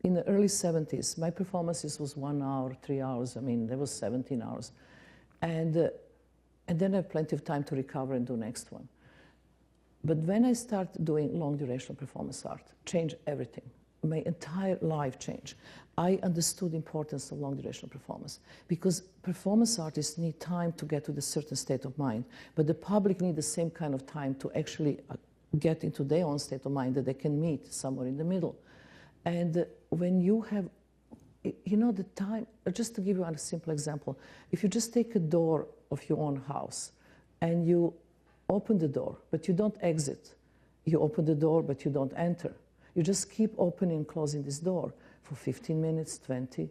Speaker 2: in the early 70s, my performances was 1 hour, 3 hours. I mean, there was 17 hours. And then I had plenty of time to recover and do next one. But when I started doing long durational performance art, changed everything. My entire life changed. I understood the importance of long durational performance because performance artists need time to get to the certain state of mind, but the public need the same kind of time to actually get into their own state of mind that they can meet somewhere in the middle. And when you have, the time, just to give you a simple example, if you just take a door of your own house and you open the door, but you don't exit, you open the door, but you don't enter. You just keep opening and closing this door for 15 minutes, 20.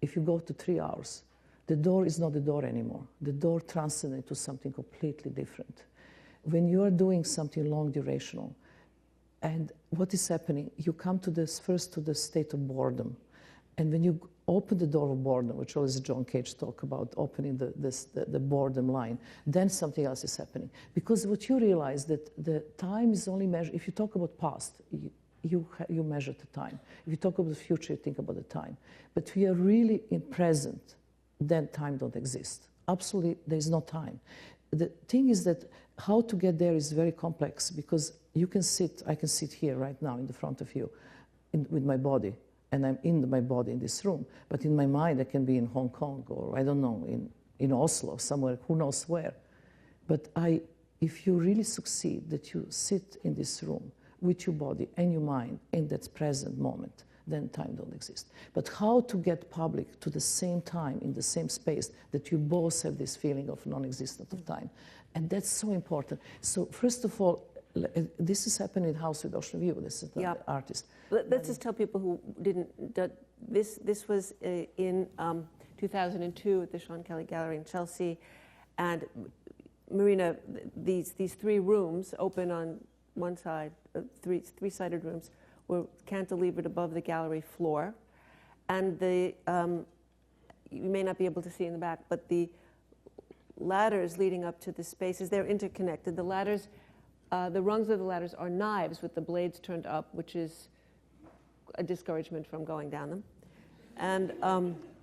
Speaker 2: If you go to 3 hours, the door is not the door anymore. The door transcends into something completely different. When you are doing something long durational, and what is happening, you come to this first to the state of boredom. And when you open the door of boredom, which always John Cage talk about opening the boredom line, then something else is happening. Because what you realize that the time is only measured, if you talk about past, you measure the time. If you talk about the future, you think about the time. But we are really in present, then time don't exist. Absolutely, there is no time. The thing is that how to get there is very complex because you can I can sit here right now in the front of you with my body, and I'm in my body in this room. But in my mind, I can be in Hong Kong or, I don't know, in Oslo, somewhere, who knows where. But if you really succeed that you sit in this room with your body and your mind in that present moment, then time don't exist. But how to get public to the same time, in the same space, that you both have this feeling of non-existence of time. And that's so important. So first of all, this is happening in House with Ocean View. This is the artist.
Speaker 1: Let's just tell people who didn't, this was in 2002 at the Sean Kelly Gallery in Chelsea. And Marina, these 3 rooms open on one side, three-sided rooms, were cantilevered above the gallery floor. And you may not be able to see in the back, but the ladders leading up to the spaces, they're interconnected. The ladders, the rungs of the ladders are knives with the blades turned up, which is a discouragement from going down them. And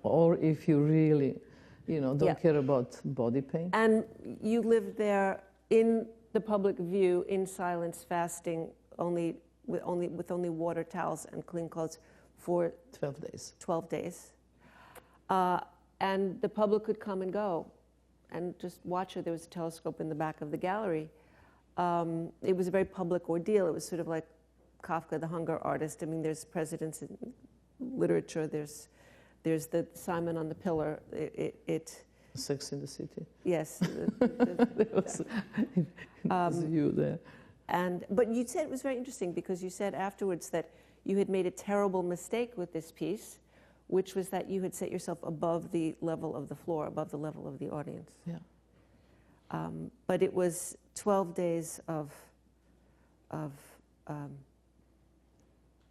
Speaker 2: or if you really, don't care about body pain.
Speaker 1: And you lived there in the public view, in silence, fasting, with only water, towels, and clean clothes for
Speaker 2: 12 days.
Speaker 1: 12 days. And the public could come and go and just watch her. There was a telescope in the back of the gallery. It was a very public ordeal. It was sort of like Kafka, the hunger artist. I mean, there's precedents in literature. There's the Simon on the Pillar.
Speaker 2: Sex in the City.
Speaker 1: Yes.
Speaker 2: There was you there.
Speaker 1: But you said it was very interesting because you said afterwards that you had made a terrible mistake with this piece, which was that you had set yourself above the level of the floor, above the level of the audience.
Speaker 2: Yeah.
Speaker 1: But it was 12 days of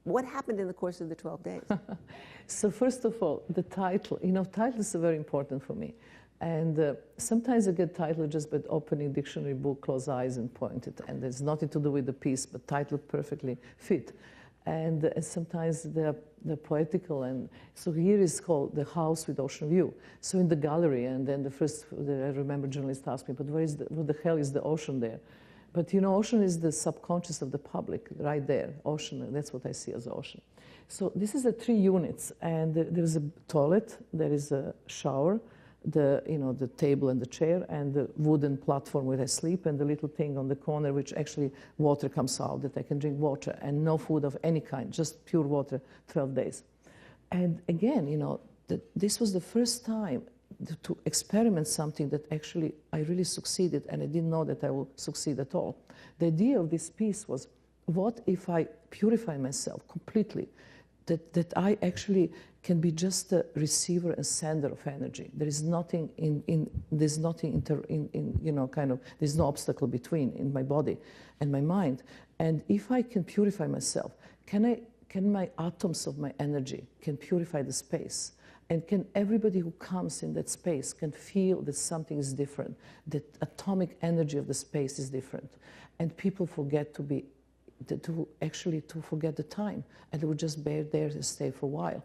Speaker 1: what happened in the course of the 12 days?
Speaker 2: So first of all, the title. Titles are very important for me. And sometimes I get title just by opening dictionary book, close eyes and point it. And there's nothing to do with the piece, but title perfectly fit. And sometimes they're poetical. And so here is called The House with Ocean View. So in the gallery, and then I remember journalist asked me, but what the hell is the ocean there? But you know, ocean is the subconscious of the public, right there. Ocean, that's what I see as ocean. So this is 3 units, and there's a toilet, there is a shower, the table and the chair, and the wooden platform where I sleep, and the little thing on the corner which actually water comes out, that I can drink water, and no food of any kind, just pure water, 12 days. And again, you know, this was the first time to experiment something that actually I really succeeded, and I didn't know that I would succeed at all. The idea of this piece was, what if I purify myself completely, that I actually can be just a receiver and sender of energy. There is nothing there's no obstacle between in my body and my mind. And if I can purify myself, can my atoms of my energy can purify the space? And can everybody who comes in that space can feel that something is different, that atomic energy of the space is different, and people forget to forget the time, and they would just be there and stay for a while.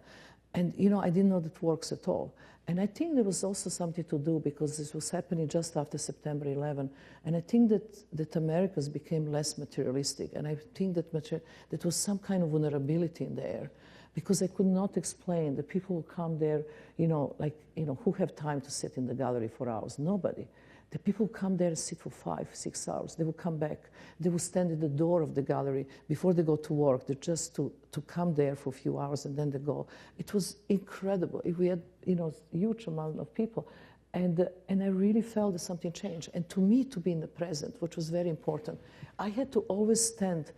Speaker 2: And you know, I didn't know that works at all. And I think there was also something to do because this was happening just after September 11, and I think that Americans became less materialistic, and I think that there was some kind of vulnerability in the air. Because I could not explain the people who come there, you know, like, you know, who have time to sit in the gallery for hours? Nobody. The people who come there and sit for 5, 6 hours. They will come back. They will stand at the door of the gallery before they go to work. They're just to come there for a few hours and then they go. It was incredible. We had, you know, a huge amount of people. And I really felt that something changed. And to me, to be in the present, which was very important, I had to always stand,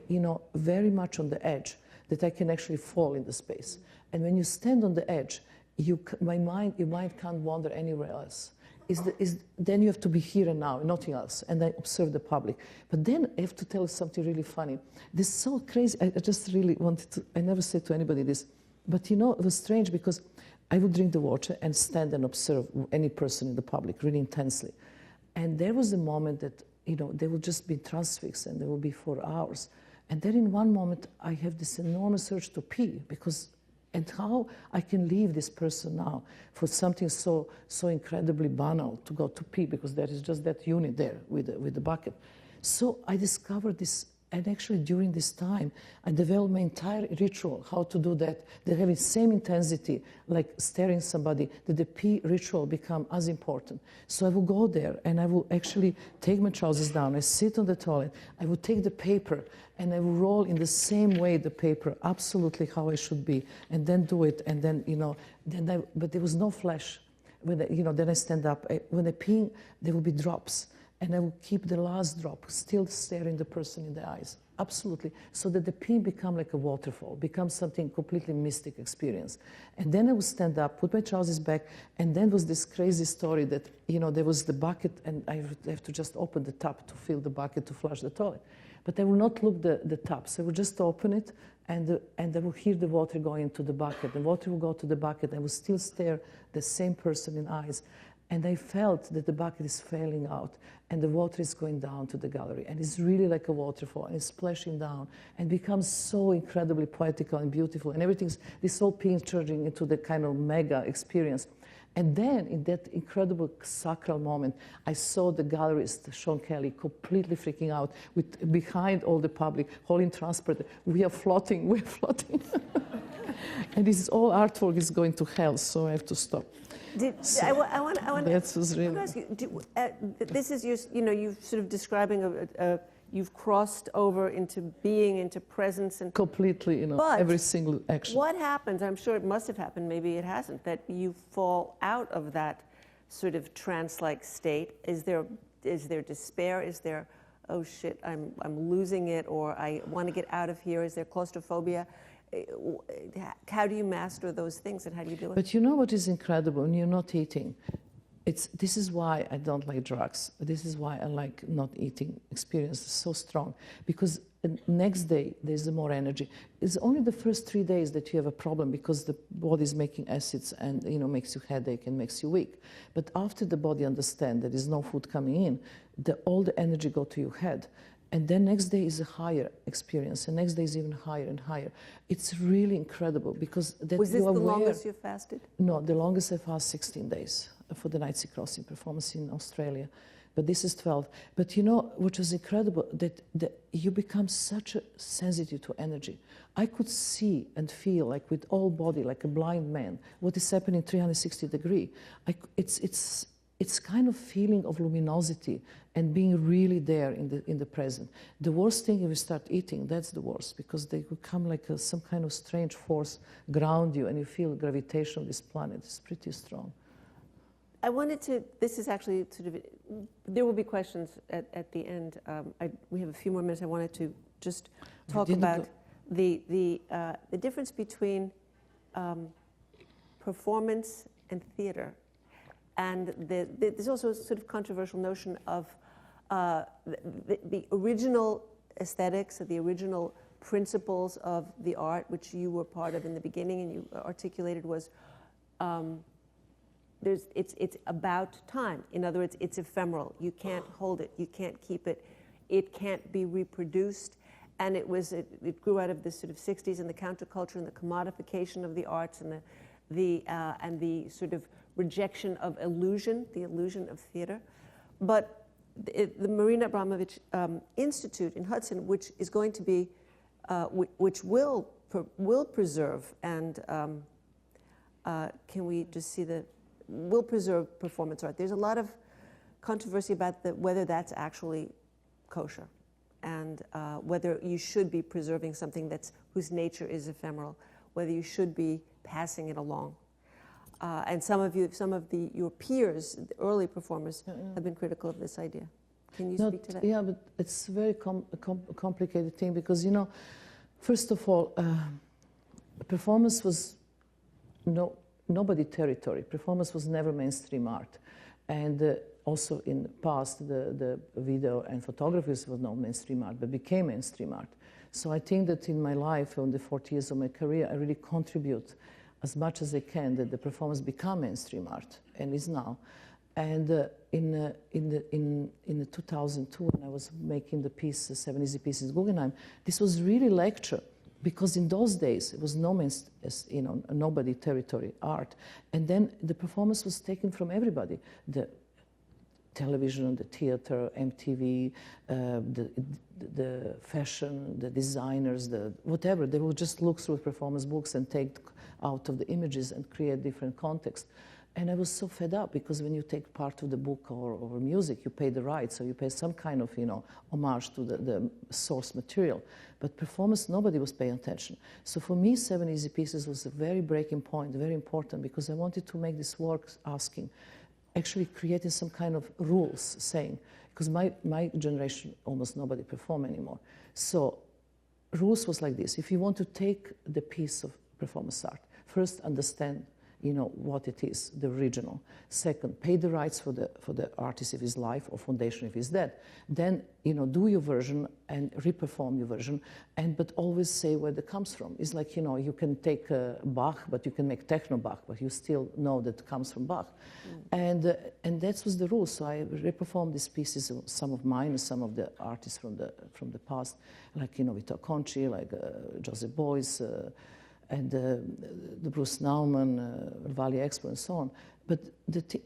Speaker 2: you know, very much on the edge, that I can actually fall in the space. And when you stand on the edge, your mind can't wander anywhere else. Then you have to be here and now, nothing else, and I observe the public. But then I have to tell you something really funny. This is so crazy, I just really wanted to, I never said to anybody this, but you know, it was strange because I would drink the water and stand and observe any person in the public really intensely. And there was a moment that, you know, they would just be transfixed and they would be for hours. And then in one moment, I have this enormous urge to pee because, and how I can leave this person now for something so incredibly banal to go to pee because there is just that unit there with the bucket. So I discovered this, and actually during this time, I developed my entire ritual, how to do that. They have the same intensity, like staring somebody, that the pee ritual become as important. So I will go there and I will actually take my trousers down, I sit on the toilet, I will take the paper and I will roll in the same way the paper, absolutely how I should be, and then do it, and then, you know, but there was no flash. When I, you know, then I stand up. When I pee, there will be drops. And I will keep the last drop, still staring the person in the eyes, absolutely, so that the pee become like a waterfall, becomes something completely mystic experience. And then I will stand up, put my trousers back, and then was this crazy story that, you know, there was the bucket, and I have to just open the tap to fill the bucket to flush the toilet. But I will not look the tap, so I will just open it, and I will hear the water going into the bucket. The water will go to the bucket, and I will still stare the same person in eyes. And I felt that the bucket is failing out and the water is going down to the gallery. And it's really like a waterfall and it's splashing down and becomes so incredibly poetical and beautiful. And everything's, this whole pin turning into the kind of mega experience. And then in that incredible sacral moment, I saw the gallerist, Sean Kelly, completely freaking out with behind all the public, holding transport. We are floating, we're floating. And this all artwork is going to hell, so I have to stop.
Speaker 1: I want
Speaker 2: that was really.
Speaker 1: to ask you, this is your, you know, you're sort of describing you've crossed over into being, into presence, and
Speaker 2: completely, you know, every single action.
Speaker 1: What happens? I'm sure it must have happened. Maybe it hasn't. That you fall out of that sort of trance-like state. Is there despair? Is there, oh shit, I'm losing it, or I want to get out of here? Is there claustrophobia? How do you master those things, and how do you do it?
Speaker 2: But you know what is incredible? When you're not eating, this is why I don't like drugs. This is why I like not eating. Experience is so strong because the next day there's more energy. It's only the first 3 days that you have a problem because the body is making acids and, you know, makes you headache and makes you weak. But after the body understands there is no food coming in, all the energy go to your head. And then next day is a higher experience, and next day is even higher and higher. It's really incredible because that
Speaker 1: was this
Speaker 2: you are
Speaker 1: the
Speaker 2: aware.
Speaker 1: longest you fasted?
Speaker 2: No, the longest I fast 16 days for the Night Sea Crossing performance in Australia. but this is 12. But you know, which was incredible, that you become such a sensitive to energy. I could see and feel, like with all body, like a blind man, what is happening 360 degrees. It's kind of feeling of luminosity and being really there in the present. The worst thing if you start eating, that's the worst, because they become like some kind of strange force ground you, and you feel the gravitation of this planet is pretty strong.
Speaker 1: I wanted to, this is actually sort of, there will be questions at the end. We have a few more minutes. I wanted to just talk about the difference between performance and theater. And there's also a sort of controversial notion of the original aesthetics, or the original principles of the art, which you were part of in the beginning and you articulated, was it's about time. In other words, it's ephemeral. You can't hold it. You can't keep it. It can't be reproduced. And it grew out of the sort of 60s and the counterculture and the commodification of the arts and the sort of rejection of illusion, the illusion of theater. But the Marina Abramović Institute in Hudson, which is going to be, which will preserve and can we just see will preserve performance art. There's a lot of controversy about whether that's actually kosher, and whether you should be preserving something whose nature is ephemeral, whether you should be passing it along. And some of your peers, the early performers, have been critical of this idea. Can you speak to that?
Speaker 2: Yeah, but it's a very complicated thing, because, you know, first of all, performance was nobody territory. Performance was never mainstream art. And also in the past, the video and photography was not mainstream art, but became mainstream art. So I think that in my life, in the 40 years of my career, I really contribute as much as I can that the performance become mainstream art, and is now. And in 2002, when I was making the piece, 7 Easy Pieces Guggenheim, this was really lecture, because in those days it was nobody territory art, and then the performance was taken from everybody. The television, the theater, MTV, the fashion, the designers, the whatever. They would just look through performance books and take out of the images and create different context. And I was so fed up, because when you take part of the book or music, you pay the rights, so you pay some kind of, homage to the source material. But performance, nobody was paying attention. So for me, 7 Easy Pieces was a very breaking point, very important, because I wanted to make this work asking, actually creating some kind of rules, saying, because my generation, almost nobody perform anymore. So rules was like this: if you want to take the piece of performance art, first understand what it is, the original. Second, pay the rights for the artist if he's alive, or foundation if he's dead. Then, do your version and reperform your version, but always say where it comes from. It's like, you can take Bach, but you can make techno Bach, but you still know that it comes from Bach. And that was the rule. So I reperformed these pieces, some of mine and some of the artists from the past, like, Vito Conci, like Joseph Beuys, and the Bruce Nauman, Valley Expo, and so on. But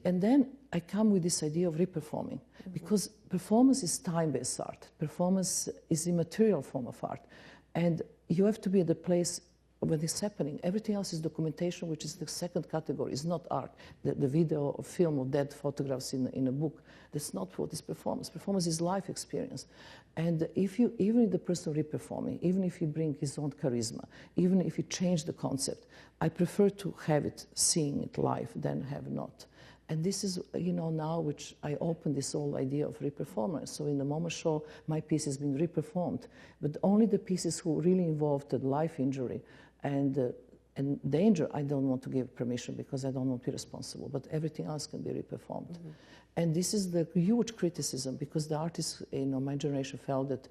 Speaker 2: and then I come with this idea of reperforming, because performance is time-based art. Performance is a material form of art, and you have to be at the place when it's happening. Everything else is documentation, which is the second category. It's not art. The video or film or dead photographs in a book, that's not what is performance. Performance is life experience. And even if the person reperforming, even if he bring his own charisma, even if he change the concept, I prefer to have it, seeing it live, than have not. And this is, now which I open this whole idea of reperformance. So in the MoMA show, my piece has been reperformed, but only the pieces who really involved the life injury and danger, I don't want to give permission, because I don't want to be responsible, but everything else can be reperformed. And this is the huge criticism, because the artists, my generation felt that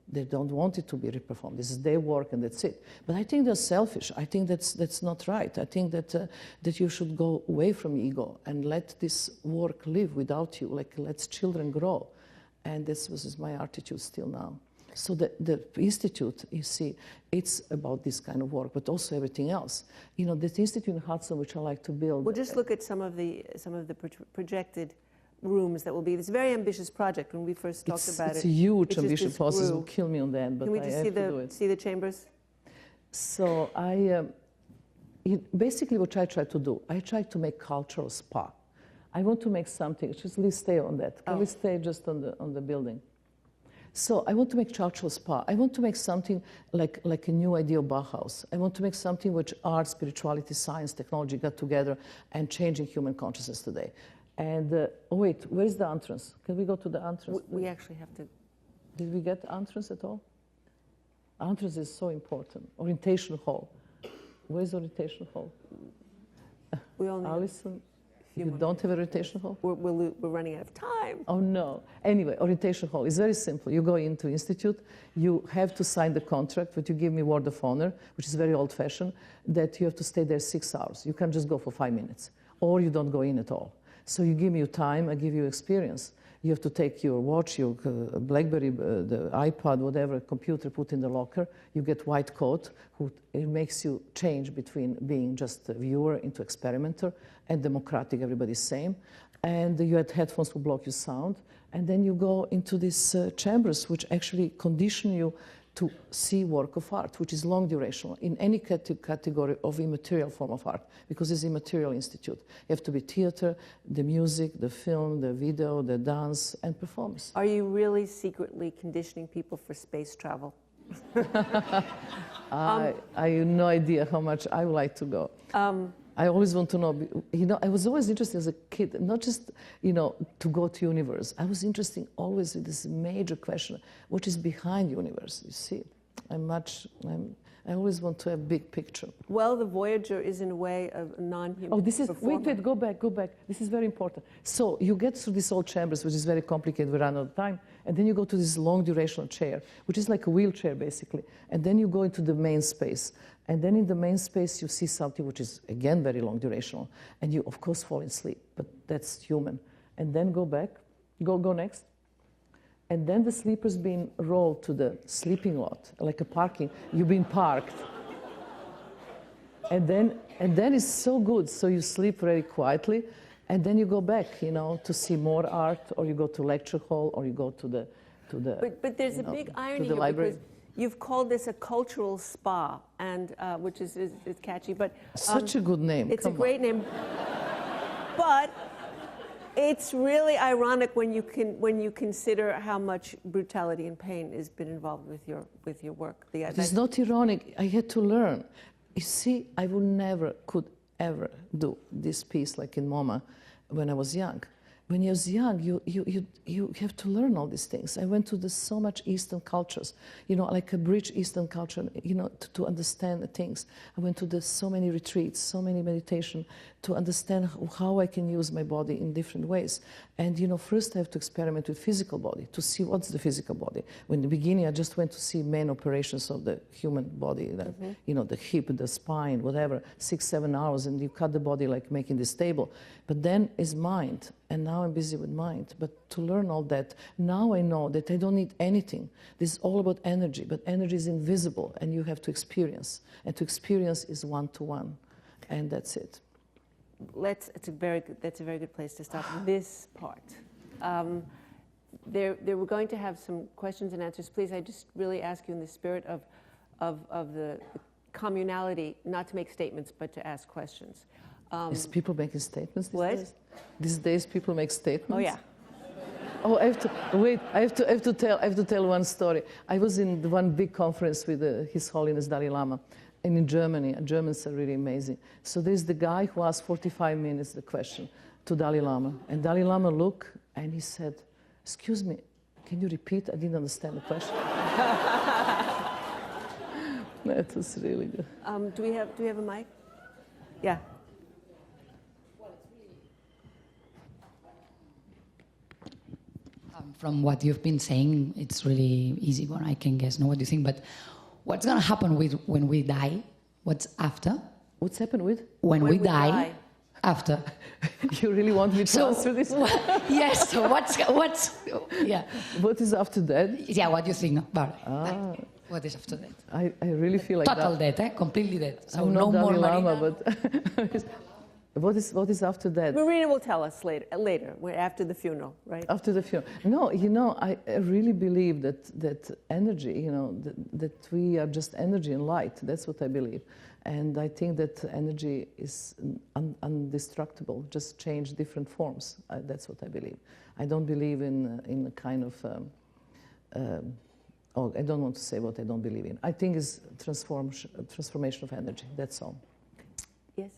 Speaker 2: they don't want it to be reperformed. This is their work and that's it. But I think they're selfish. I think that's not right. I think that you should go away from ego and let this work live without you, like let children grow. And this was my attitude still now. So the institute, you see, it's about this kind of work, but also everything else. That institute in Hudson, which I like to build.
Speaker 1: We'll just look at some of the projected rooms that will be this very ambitious project. When we first talked about it,
Speaker 2: it's a huge ambitious process. It will kill me on the end, but
Speaker 1: can we
Speaker 2: I
Speaker 1: just
Speaker 2: have
Speaker 1: see the chambers?
Speaker 2: So basically what I try to do, I try to make cultural spa. I want to make something. Just let's stay on that. Can we stay just on the building? So I want to make cultural spa. I want to make something like a new idea of Bauhaus. I want to make something which art, spirituality, science, technology got together and changing human consciousness today. And oh wait, where is the entrance? Can we go to the entrance?
Speaker 1: We actually have to.
Speaker 2: Did we get entrance at all? Entrance is so important. Orientation hall. Where is orientation hall?
Speaker 1: We only
Speaker 2: Alison, you don't have a orientation hall?
Speaker 1: We're running out of time.
Speaker 2: Oh no. Anyway, orientation hall is very simple. You go into institute, you have to sign the contract, but you give me word of honor, which is very old-fashioned, that you have to stay there 6 hours. You can't just go for 5 minutes, or you don't go in at all. So you give me your time, I give you experience. You have to take your watch, your BlackBerry, the iPad, whatever, computer, put in the locker. You get white coat, it makes you change between being just a viewer into experimenter and democratic, everybody's same. And you had headphones to block your sound. And then you go into these chambers, which actually condition you to see work of art, which is long durational in any category of immaterial form of art, because it's immaterial institute. You have to be theater, the music, the film, the video, the dance, and performance.
Speaker 1: Are you really secretly conditioning people for space travel?
Speaker 2: I have no idea how much I would like to go. I always want to know, I was always interested as a kid, not just, to go to universe. I was interested always with this major question, what is behind universe, you see? I always want to have big picture.
Speaker 1: Well, the Voyager is in a way of non-human.
Speaker 2: Oh, this is,
Speaker 1: performer.
Speaker 2: wait, go back. This is very important. So you get through these old chambers, which is very complicated, we run out of time, and then you go to this long durational chair, which is like a wheelchair basically, and then you go into the main space. And then in the main space, you see something which is, again, very long durational. And you, of course, fall asleep, but that's human. And then go back, go next. And then the sleeper's been rolled to the sleeping lot, like a parking. You've been parked. And then it's so good. So you sleep very quietly. And then you go back, to see more art, or you go to lecture hall, or you go to the
Speaker 1: But there's a big irony
Speaker 2: here,
Speaker 1: because you've called this a cultural spa, and which is catchy. But
Speaker 2: such a good name.
Speaker 1: It's a great name. But it's really ironic when you consider how much brutality and pain has been involved with your work.
Speaker 2: It's not ironic. I had to learn. You see, I could ever do this piece like in MoMA when I was young. When I was young, you have to learn all these things. I went to so much Eastern cultures, like a bridge Eastern culture, to understand the things. I went to so many retreats, so many meditation, to understand how I can use my body in different ways. And, first I have to experiment with physical body, to see what's the physical body. When in the beginning, I just went to see main operations of the human body, the hip, the spine, whatever, 6-7 hours, and you cut the body like making this table. But then is mind. And now I'm busy with mind. But to learn all that, now I know that I don't need anything. This is all about energy, but energy is invisible, and you have to experience. And to experience is one-to-one, and that's it.
Speaker 1: That's a very good place to stop this part. We're going to have some questions and answers. Please, I just really ask you in the spirit of the communality, not to make statements, but to ask questions.
Speaker 2: Is people making statements these
Speaker 1: what?
Speaker 2: days? These days people make statements?
Speaker 1: Oh, yeah.
Speaker 2: Oh, I have to tell one story. I was in one big conference with His Holiness Dalai Lama, and in Germany. Germans are really amazing. So there's the guy who asked 45 minutes the question to Dalai Lama, and Dalai Lama looked and he said, "Excuse me, can you repeat? I didn't understand the question." That was really good.
Speaker 1: Do we have a mic? Yeah.
Speaker 3: From what you've been saying, it's really easy when I can guess, know what you think, but what's going to happen when we die? What's after?
Speaker 2: What's happened with?
Speaker 3: When we die, after.
Speaker 2: You really want me to answer this?
Speaker 3: Yes, so what's, yeah.
Speaker 2: What is after that?
Speaker 3: Yeah, what do you think about that? What is after that?
Speaker 2: I really feel like
Speaker 3: total death, completely dead. So
Speaker 2: I'm
Speaker 3: no
Speaker 2: not
Speaker 3: more
Speaker 2: Dalai
Speaker 3: Marina.
Speaker 2: Lama, but What is after that?
Speaker 1: Marina will tell us later, after the funeral, right?
Speaker 2: After the funeral. No, you know, I really believe that energy, you know, that we are just energy and light. That's what I believe. And I think that energy is indestructible, just change different forms. That's what I believe. I don't believe in a kind of, I don't want to say what I don't believe in. I think it's transformation of energy, that's all.
Speaker 1: Yes?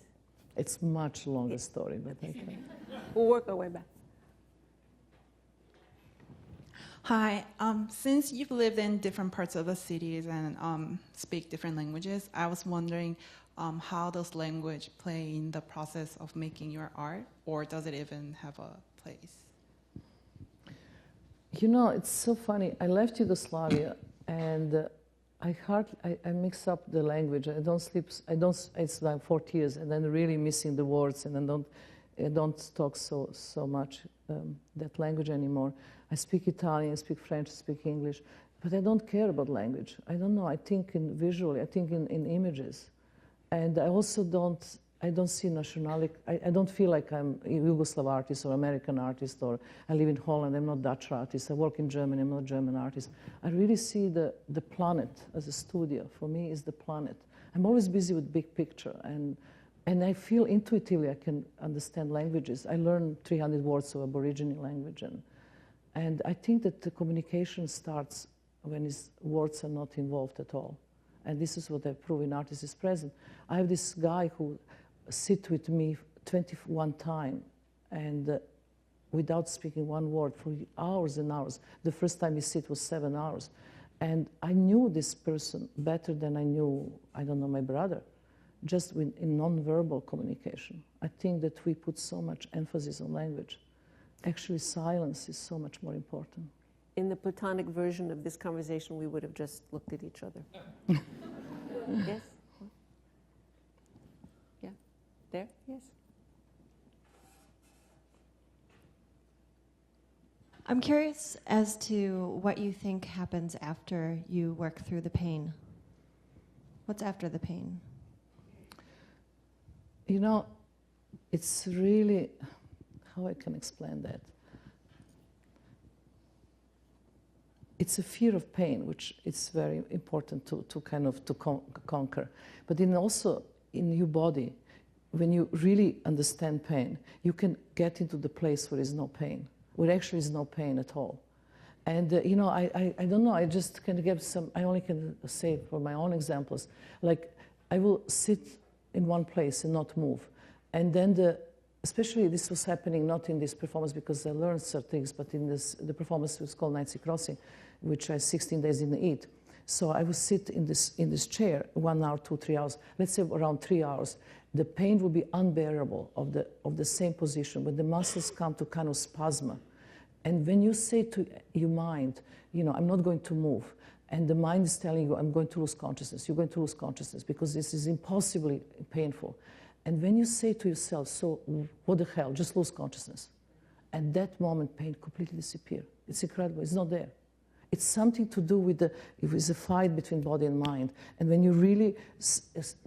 Speaker 2: It's much longer story, but I can.
Speaker 1: We'll work our way back.
Speaker 4: Hi. Since you've lived in different parts of the cities and speak different languages, I was wondering how does language play in the process of making your art, or does it even have a place?
Speaker 2: You know, it's so funny. I left Yugoslavia, and I mix up the language. I don't sleep. It's like 40 years, and then really missing the words, and I don't talk so much that language anymore. I speak Italian, I speak French, I speak English, but I don't care about language. I don't know. I think in visually. I think in images, and I also don't. I don't see nationality. I don't feel like I'm a Yugoslav artist or American artist, or I live in Holland, I'm not Dutch artist. I work in Germany, I'm not German artist. I really see the planet as a studio. For me, is the planet. I'm always busy with big picture, and I feel intuitively I can understand languages. I learned 300 words of Aborigine language, and I think that the communication starts when words are not involved at all. And this is what I prove in Artist is Present. I have this guy who sit with me 21 times, and without speaking one word for hours and hours. The first time he sit was 7 hours. And I knew this person better than I knew, I don't know, my brother, just in non-verbal communication. I think that we put so much emphasis on language. Actually, silence is so much more important.
Speaker 1: In the Platonic version of this conversation, we would have just looked at each other. Yes? Yeah? There? Yes?
Speaker 5: I'm curious as to what you think happens after you work through the pain. What's after the pain?
Speaker 2: You know, it's really, how I can explain that? It's a fear of pain, which is very important to conquer. But also in your body, when you really understand pain, you can get into the place where there is no pain, where actually is no pain at all. And you know, I don't know, I just can give some, I only can say for my own examples, like I will sit in one place and not move. And then especially this was happening not in this performance because I learned certain things, but in the performance was called Night Sea Crossing, which I 16 days didn't eat. So I would sit in this chair 1 hour, 2, 3 hours, let's say around 3 hours. The pain will be unbearable of the same position, when the muscles come to kind of spasm. And when you say to your mind, you know, I'm not going to move, and the mind is telling you, I'm going to lose consciousness, you're going to lose consciousness because this is impossibly painful. And when you say to yourself, so what the hell, just lose consciousness. At that moment, pain completely disappears. It's incredible, it's not there. It's something to do with the fight between body and mind. And when you really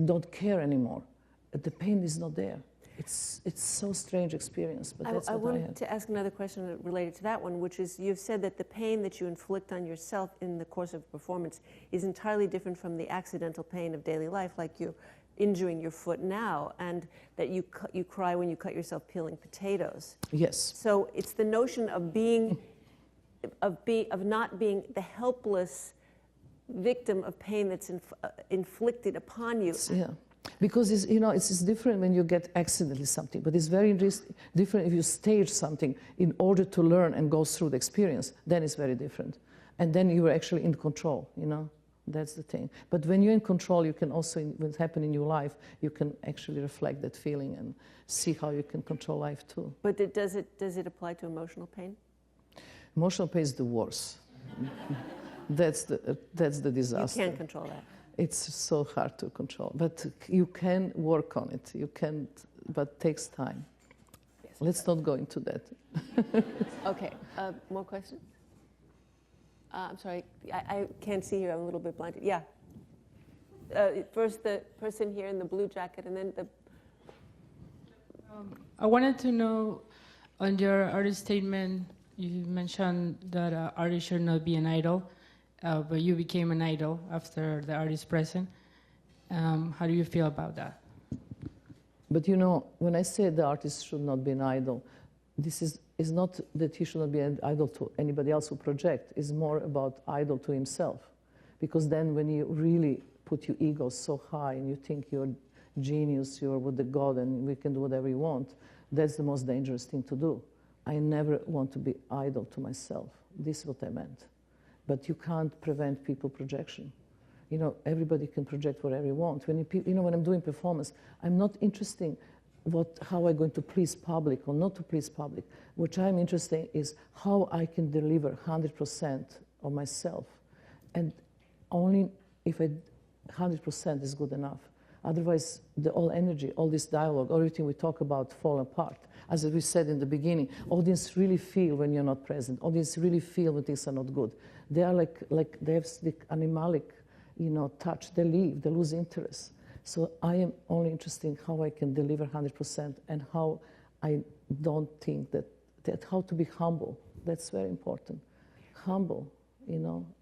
Speaker 2: don't care anymore, the pain is not there. It's so strange experience, but that's what I had.
Speaker 1: wanted to ask another question related to that one, which is you've said that the pain that you inflict on yourself in the course of a performance is entirely different from the accidental pain of daily life, like you injuring your foot now, and that you cry when you cut yourself peeling potatoes.
Speaker 2: Yes.
Speaker 1: So it's the notion of not being the helpless victim of pain that's inflicted upon you.
Speaker 2: Yeah. Because it's different when you get accidentally something, but it's very different if you stage something in order to learn and go through the experience. Then it's very different, and then you are actually in control. You know, that's the thing. But when you're in control, you can also, what's happening in your life, you can actually reflect that feeling and see how you can control life too.
Speaker 1: But does it apply to emotional pain?
Speaker 2: Emotional pain is the worst. That's the disaster.
Speaker 1: You can't control that.
Speaker 2: It's so hard to control, but you can work on it. You can, but it takes time.
Speaker 1: Yes.
Speaker 2: Let's not go into that.
Speaker 1: Okay, more questions? I'm sorry, I can't see here. I'm a little bit blinded. Yeah. First, the person here in the blue jacket, and then
Speaker 6: I wanted to know, on your artist statement, you mentioned that artists should not be an idol, but you became an idol after the artist present. How do you feel about that?
Speaker 2: But you know, when I say the artist should not be an idol, this is not that he should not be an idol to anybody else who projects. It's more about idol to himself. Because then when you really put your ego so high and you think you're genius, you're with the God and we can do whatever you want, that's the most dangerous thing to do. I never want to be idol to myself. This is what I meant. But you can't prevent people projection. You know, everybody can project whatever you want. When when I'm doing performance, I'm not interested how I'm going to please public or not to please public. What I'm interested in is how I can deliver 100% of myself. And only if 100% is good enough. Otherwise, all energy, all this dialogue, everything we talk about fall apart. As we said in the beginning, audience really feel when you're not present. Audience really feel when things are not good. They are like they have the animalic, touch. They leave, they lose interest. So I am only interested in how I can deliver 100% and how I don't think that how to be humble. That's very important. Humble.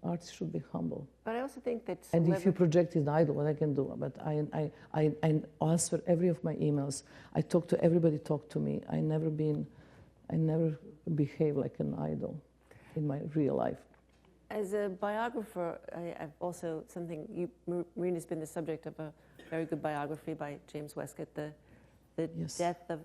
Speaker 2: Artists should be humble.
Speaker 1: But I also think that...
Speaker 2: And if you project an idol, what I can do? But I answer every of my emails. I talk to everybody, talk to me. I never behave like an idol in my real life.
Speaker 1: As a biographer, I've also Marina's been the subject of a very good biography by James Westcott, the
Speaker 2: yes.
Speaker 1: death of...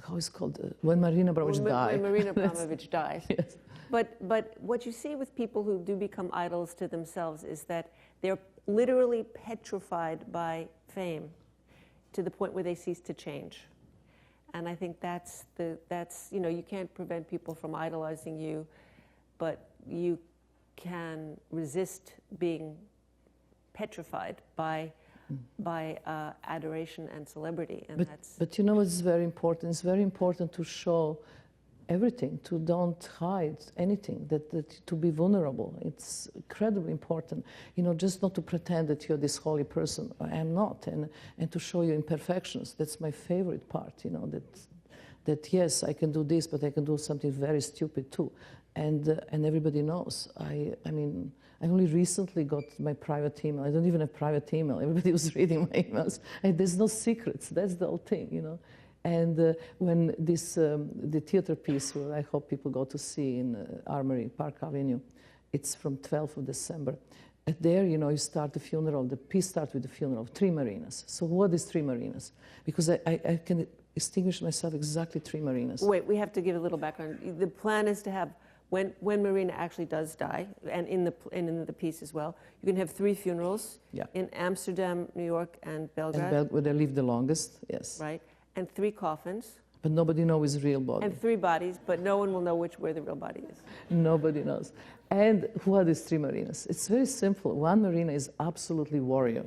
Speaker 2: how is it called? When Marina Abramović died.
Speaker 1: When Marina Abramović died.
Speaker 2: Yes.
Speaker 1: But what you see with people who do become idols to themselves is that they're literally petrified by fame to the point where they cease to change. And I think that's you can't prevent people from idolizing you, but you can resist being petrified by adoration and celebrity. And
Speaker 2: but you know what's very important? It's very important to show everything, to don't hide anything, that to be vulnerable. It's incredibly important. Just not to pretend that you're this holy person. I am not. And to show your imperfections. That's my favorite part, that yes, I can do this, but I can do something very stupid too. And everybody knows. I mean, I only recently got my private email. I don't even have private email. Everybody was reading my emails. And there's no secrets. That's the whole thing, And when the theater piece, where I hope people go to see in Armory, Park Avenue, it's from 12th of December. At there, you start the funeral. The piece starts with the funeral of 3 Marinas. So what is 3 Marinas? Because I can distinguish myself exactly 3 Marinas.
Speaker 1: Wait, we have to give a little background. The plan is to have, when Marina actually does die, and in the piece as well, you can have 3 funerals in Amsterdam, New York, and Belgrade.
Speaker 2: And where they live the longest, yes.
Speaker 1: Right, and 3 coffins.
Speaker 2: But nobody knows his real body.
Speaker 1: And 3 bodies, but no one will know where the real body is.
Speaker 2: Nobody knows. And who are these 3 Marinas? It's very simple. One Marina is absolutely warrior,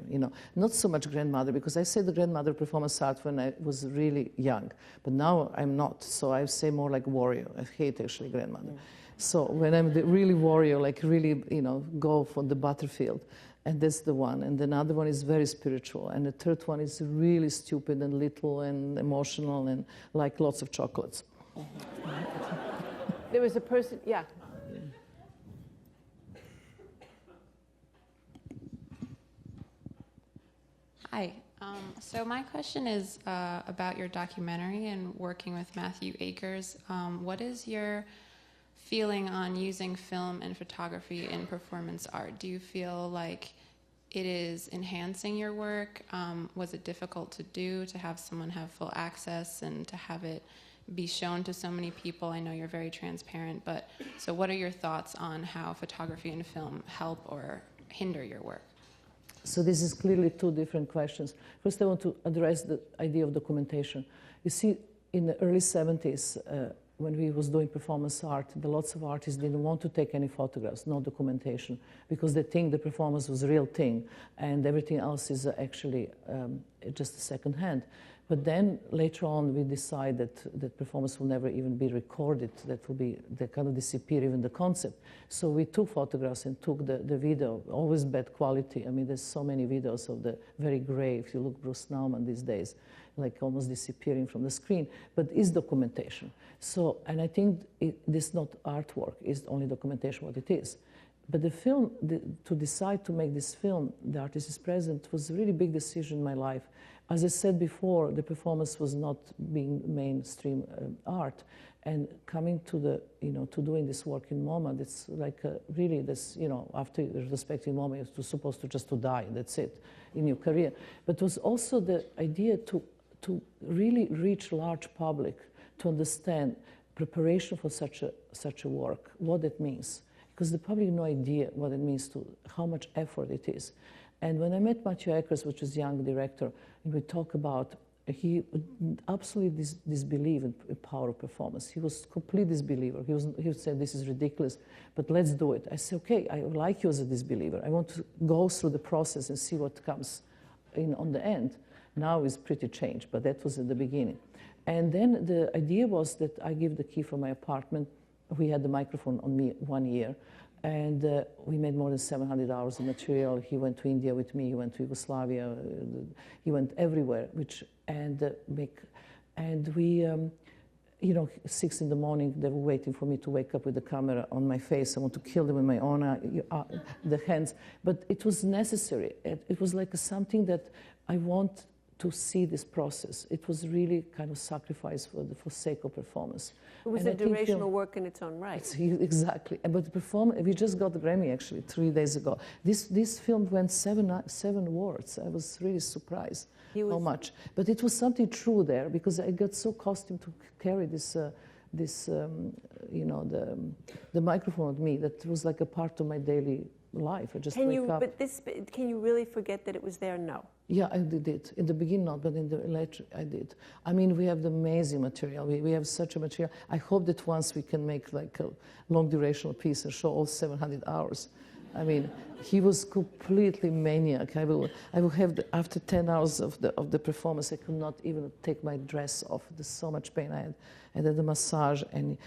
Speaker 2: not so much grandmother, because I said the grandmother performance art when I was really young, but now I'm not, so I say more like warrior. I hate actually grandmother. So when I'm the really warrior, like really, go for the battlefield, and that's the one. And another one is very spiritual, and the third one is really stupid and little and emotional and like lots of chocolates.
Speaker 1: There was a person, yeah.
Speaker 7: Hi. So my question is about your documentary and working with Matthew Akers. What is your feeling on using film and photography in performance art? Do you feel like it is enhancing your work? Was it difficult to do, to have someone have full access and to have it be shown to so many people? I know you're very transparent, but so what are your thoughts on how photography and film help or hinder your work?
Speaker 2: So this is clearly 2 different questions. First, I want to address the idea of documentation. You see, in the early 70s, when we was doing performance art, lots of artists didn't want to take any photographs, no documentation, because they think the performance was a real thing, and everything else is actually just a second hand. But then later on we decided that performance will never even be recorded, that will be, they kind of disappear, even the concept. So we took photographs and took the video, always bad quality. I mean, there's so many videos of the very gray, if you look Bruce Nauman these days, like almost disappearing from the screen, but it's documentation. So, and I think this is not artwork, it's only documentation what it is. But the film, to decide to make this film, The Artist is Present, was a really big decision in my life. As I said before, the performance was not being mainstream art, and coming to the, to doing this work in MoMA, it's like really this, after retrospective MoMA, you're supposed to just to die, that's it, in your career. But it was also the idea to really reach large public, to understand preparation for such a work, what it means. Because the public have no idea what it means, how much effort it is. And when I met Matthew Akers, which is a young director, and we talk about, he absolutely disbelieved in the power of performance. He was complete disbeliever. He would say, this is ridiculous, but let's do it. I said, okay, I like you as a disbeliever. I want to go through the process and see what comes on the end. Now it's pretty changed, but that was at the beginning. And then the idea was that I give the key for my apartment. We had the microphone on me 1 year, and we made more than 700 hours of material. He went to India with me, he went to Yugoslavia, he went everywhere, and we, 6 in the morning, they were waiting for me to wake up with the camera on my face. I want to kill them with my own the hands, but it was necessary. It was like something that I want to see this process. It was really kind of sacrifice for sake of performance.
Speaker 1: It was a durational work in its own right.
Speaker 2: Exactly. But the performance, we just got the Grammy actually 3 days ago. This film went seven awards. I was really surprised how much. But it was something true there, because I got so accustomed to carry the microphone with me, that it was like a part of my daily life. I just wake up.
Speaker 1: But can you really forget that it was there? No.
Speaker 2: Yeah, I did it. In the beginning, not, but in the later, I did. I mean, we have the amazing material. We have such a material. I hope that once we can make like a long durational piece and show all 700 hours. I mean, he was completely maniac. I will have after 10 hours of the performance, I could not even take my dress off. There's so much pain I had. I did the massage, and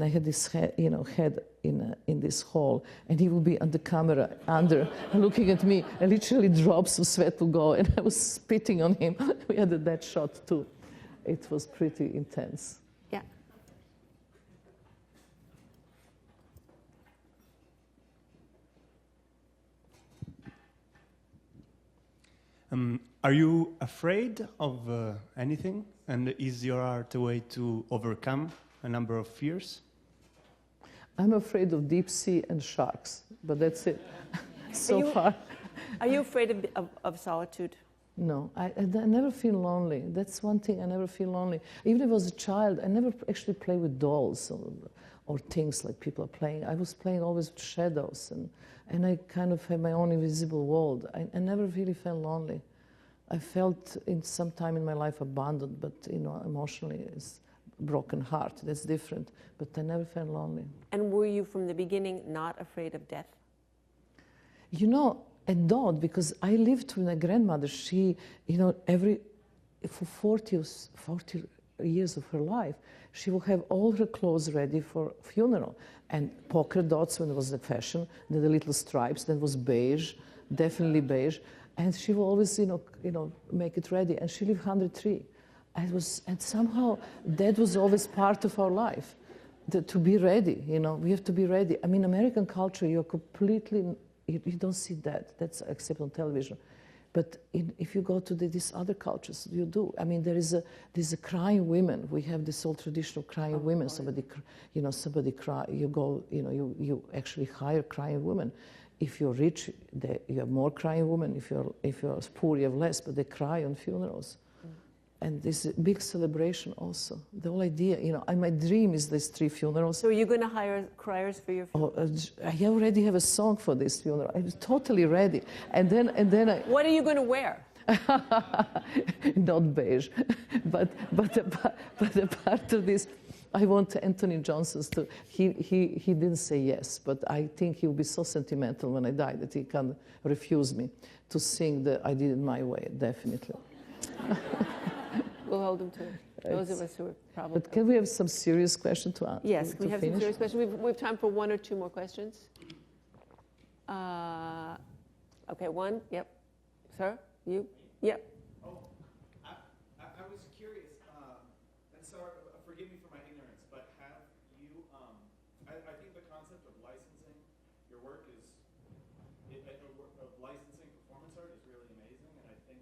Speaker 2: I had this head in this hall, and he would be on the camera under looking at me, and literally drops of sweat would go, and I was spitting on him. We had that shot too. It was pretty intense.
Speaker 1: Yeah.
Speaker 8: Are you afraid of anything? And is your art a way to overcome a number of fears?
Speaker 2: I'm afraid of deep sea and sharks, but that's it so far.
Speaker 1: Are you afraid of solitude?
Speaker 2: No, I never feel lonely. That's one thing, I never feel lonely. Even if I was a child, I never actually play with dolls or things like people are playing. I was playing always with shadows, and I kind of had my own invisible world. I never really felt lonely. I felt in some time in my life abandoned, but emotionally it's broken heart. That's different, but I never felt lonely. And
Speaker 1: were you from the beginning not afraid of death?
Speaker 2: I don't, because I lived with my grandmother. She, for 40 years of her life, she will have all her clothes ready for funeral. And polka dots when it was the fashion, then the little stripes, then it was beige, definitely beige. And she will always, make it ready. And she lived 103. And somehow that was always part of our life, to be ready. We have to be ready. I mean, American culture, you're completely, you don't see that. That's except on television. But if you go to these other cultures, you do. I mean, there's a crying women. We have this old traditional crying women. Somebody cry. You go, you actually hire crying women. If you're rich, you have more crying women. If you're poor, you have less. But they cry on funerals. And this is a big celebration also. The whole idea, my dream is these 3 funerals.
Speaker 1: So are you going to hire criers for your funeral?
Speaker 2: I already have a song for this funeral. I'm totally ready. And then I...
Speaker 1: What are you going to wear?
Speaker 2: Not beige. But a part of this, I want Anthony Johnson's to... He didn't say yes, but I think he will be so sentimental when I die that he can't refuse me to sing I Did It My Way, definitely.
Speaker 1: hold them to it. Those of us who are probably.
Speaker 2: But can we have some serious question to ask?
Speaker 1: Yes, we have
Speaker 2: finish?
Speaker 1: some serious questions. We have time for one or two more questions. Okay, one. Yep. Sir, you? Yep.
Speaker 9: Oh, I was curious, and sorry, forgive me for my ignorance, but have you, I think the concept of licensing your work of licensing performance art is really amazing, and I think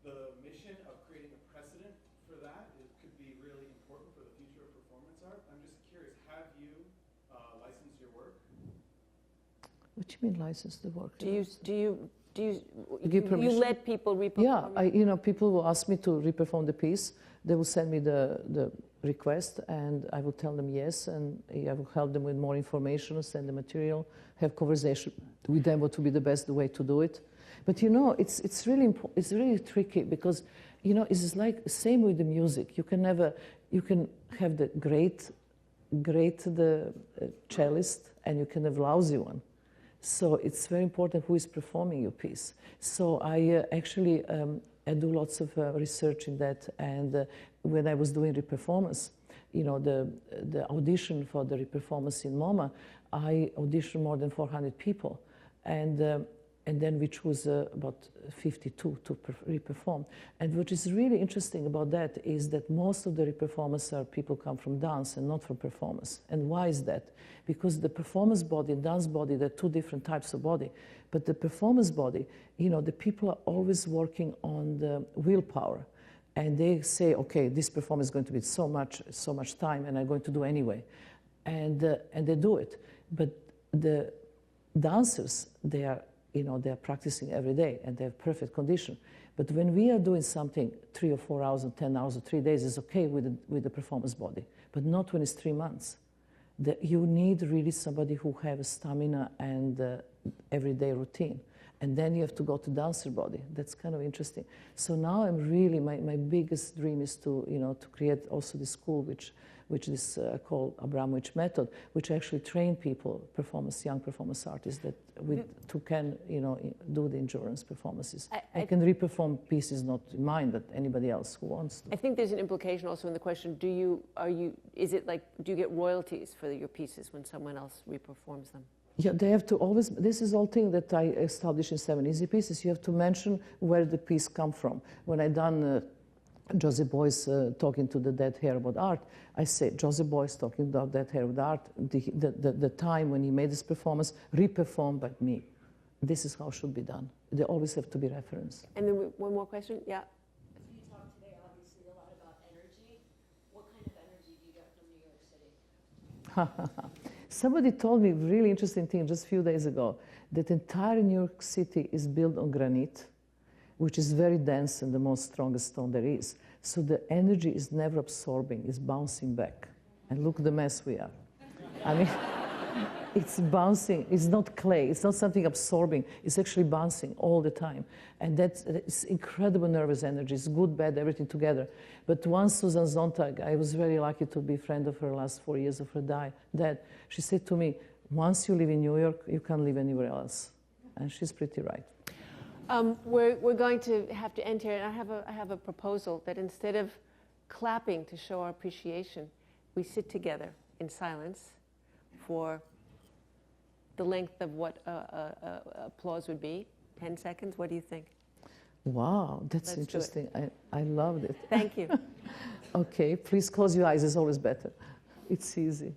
Speaker 9: the mission of creating a precedent for that could be really important for the future of performance art. I'm just curious, have you licensed your work?
Speaker 2: What do you mean license the work?
Speaker 1: Do you
Speaker 2: give permission?
Speaker 1: You let people reperform?
Speaker 2: Yeah, people will ask me to reperform the piece. They will send me the request, and I will tell them yes, and I will help them with more information, send the material, have conversation with them what would be the best way to do it. But it's really tricky because it's like same with the music. You can have the great cellist, and you can have lousy one. So it's very important who is performing your piece. So I actually I do lots of research in that. And when I was doing reperformance, the audition for the reperformance in MoMA, I auditioned more than 400 people. And then we choose about 52 to reperform. And what is really interesting about that is that most of the reperformers are people come from dance and not from performance. And why is that? Because the performance body and dance body, they're two different types of body. But the performance body, the people are always working on the willpower. And they say, okay, this performance is going to be so much time, and I'm going to do anyway. And they do it. But the dancers, they're practicing every day, and they have perfect condition. But when we are doing something 3 or 4 hours, or 10 hours, or 3 days, it's okay with the performance body, but not when it's 3 months. You need really somebody who has stamina and everyday routine. And then you have to go to dancer body. That's kind of interesting. So now I'm really, my biggest dream is to create also this school, which is called Abramović method, which actually train people, young performance artists to can do the endurance performances. I can reperform pieces not mine, but anybody else who wants to.
Speaker 1: I think there's an implication also in the question: do you get royalties for your pieces when someone else reperforms them?
Speaker 2: Yeah, they have to always. This is all thing that I established in 7 Easy Pieces. You have to mention where the piece come from. When I done. Joseph Beuys talking to the dead hair about art, I say Joseph Beuys talking about dead hair about art, the time when he made this performance, reperformed by me. This is how it should be done. They always have to be referenced.
Speaker 1: And then one more question, yeah.
Speaker 10: You talked today obviously a lot about energy. What kind of energy do you get from New York City?
Speaker 2: Somebody told me a really interesting thing just a few days ago, that entire New York City is built on granite, which is very dense and the most strongest stone there is. So the energy is never absorbing, it's bouncing back. And look the mess we are. I mean, it's bouncing, it's not clay, it's not something absorbing, it's actually bouncing all the time. And it's incredible nervous energy, it's good, bad, everything together. But once Susan Sontag, I was very lucky to be a friend of her last 4 years of her dad, she said to me, once you live in New York, you can't live anywhere else. And she's pretty right.
Speaker 1: We're going to have to end here, and I have a proposal that instead of clapping to show our appreciation, we sit together in silence for the length of what applause would be, 10 seconds. What do you think?
Speaker 2: Wow, that's interesting. I loved it.
Speaker 1: Thank you.
Speaker 2: Okay, please close your eyes. It's always better. It's easy.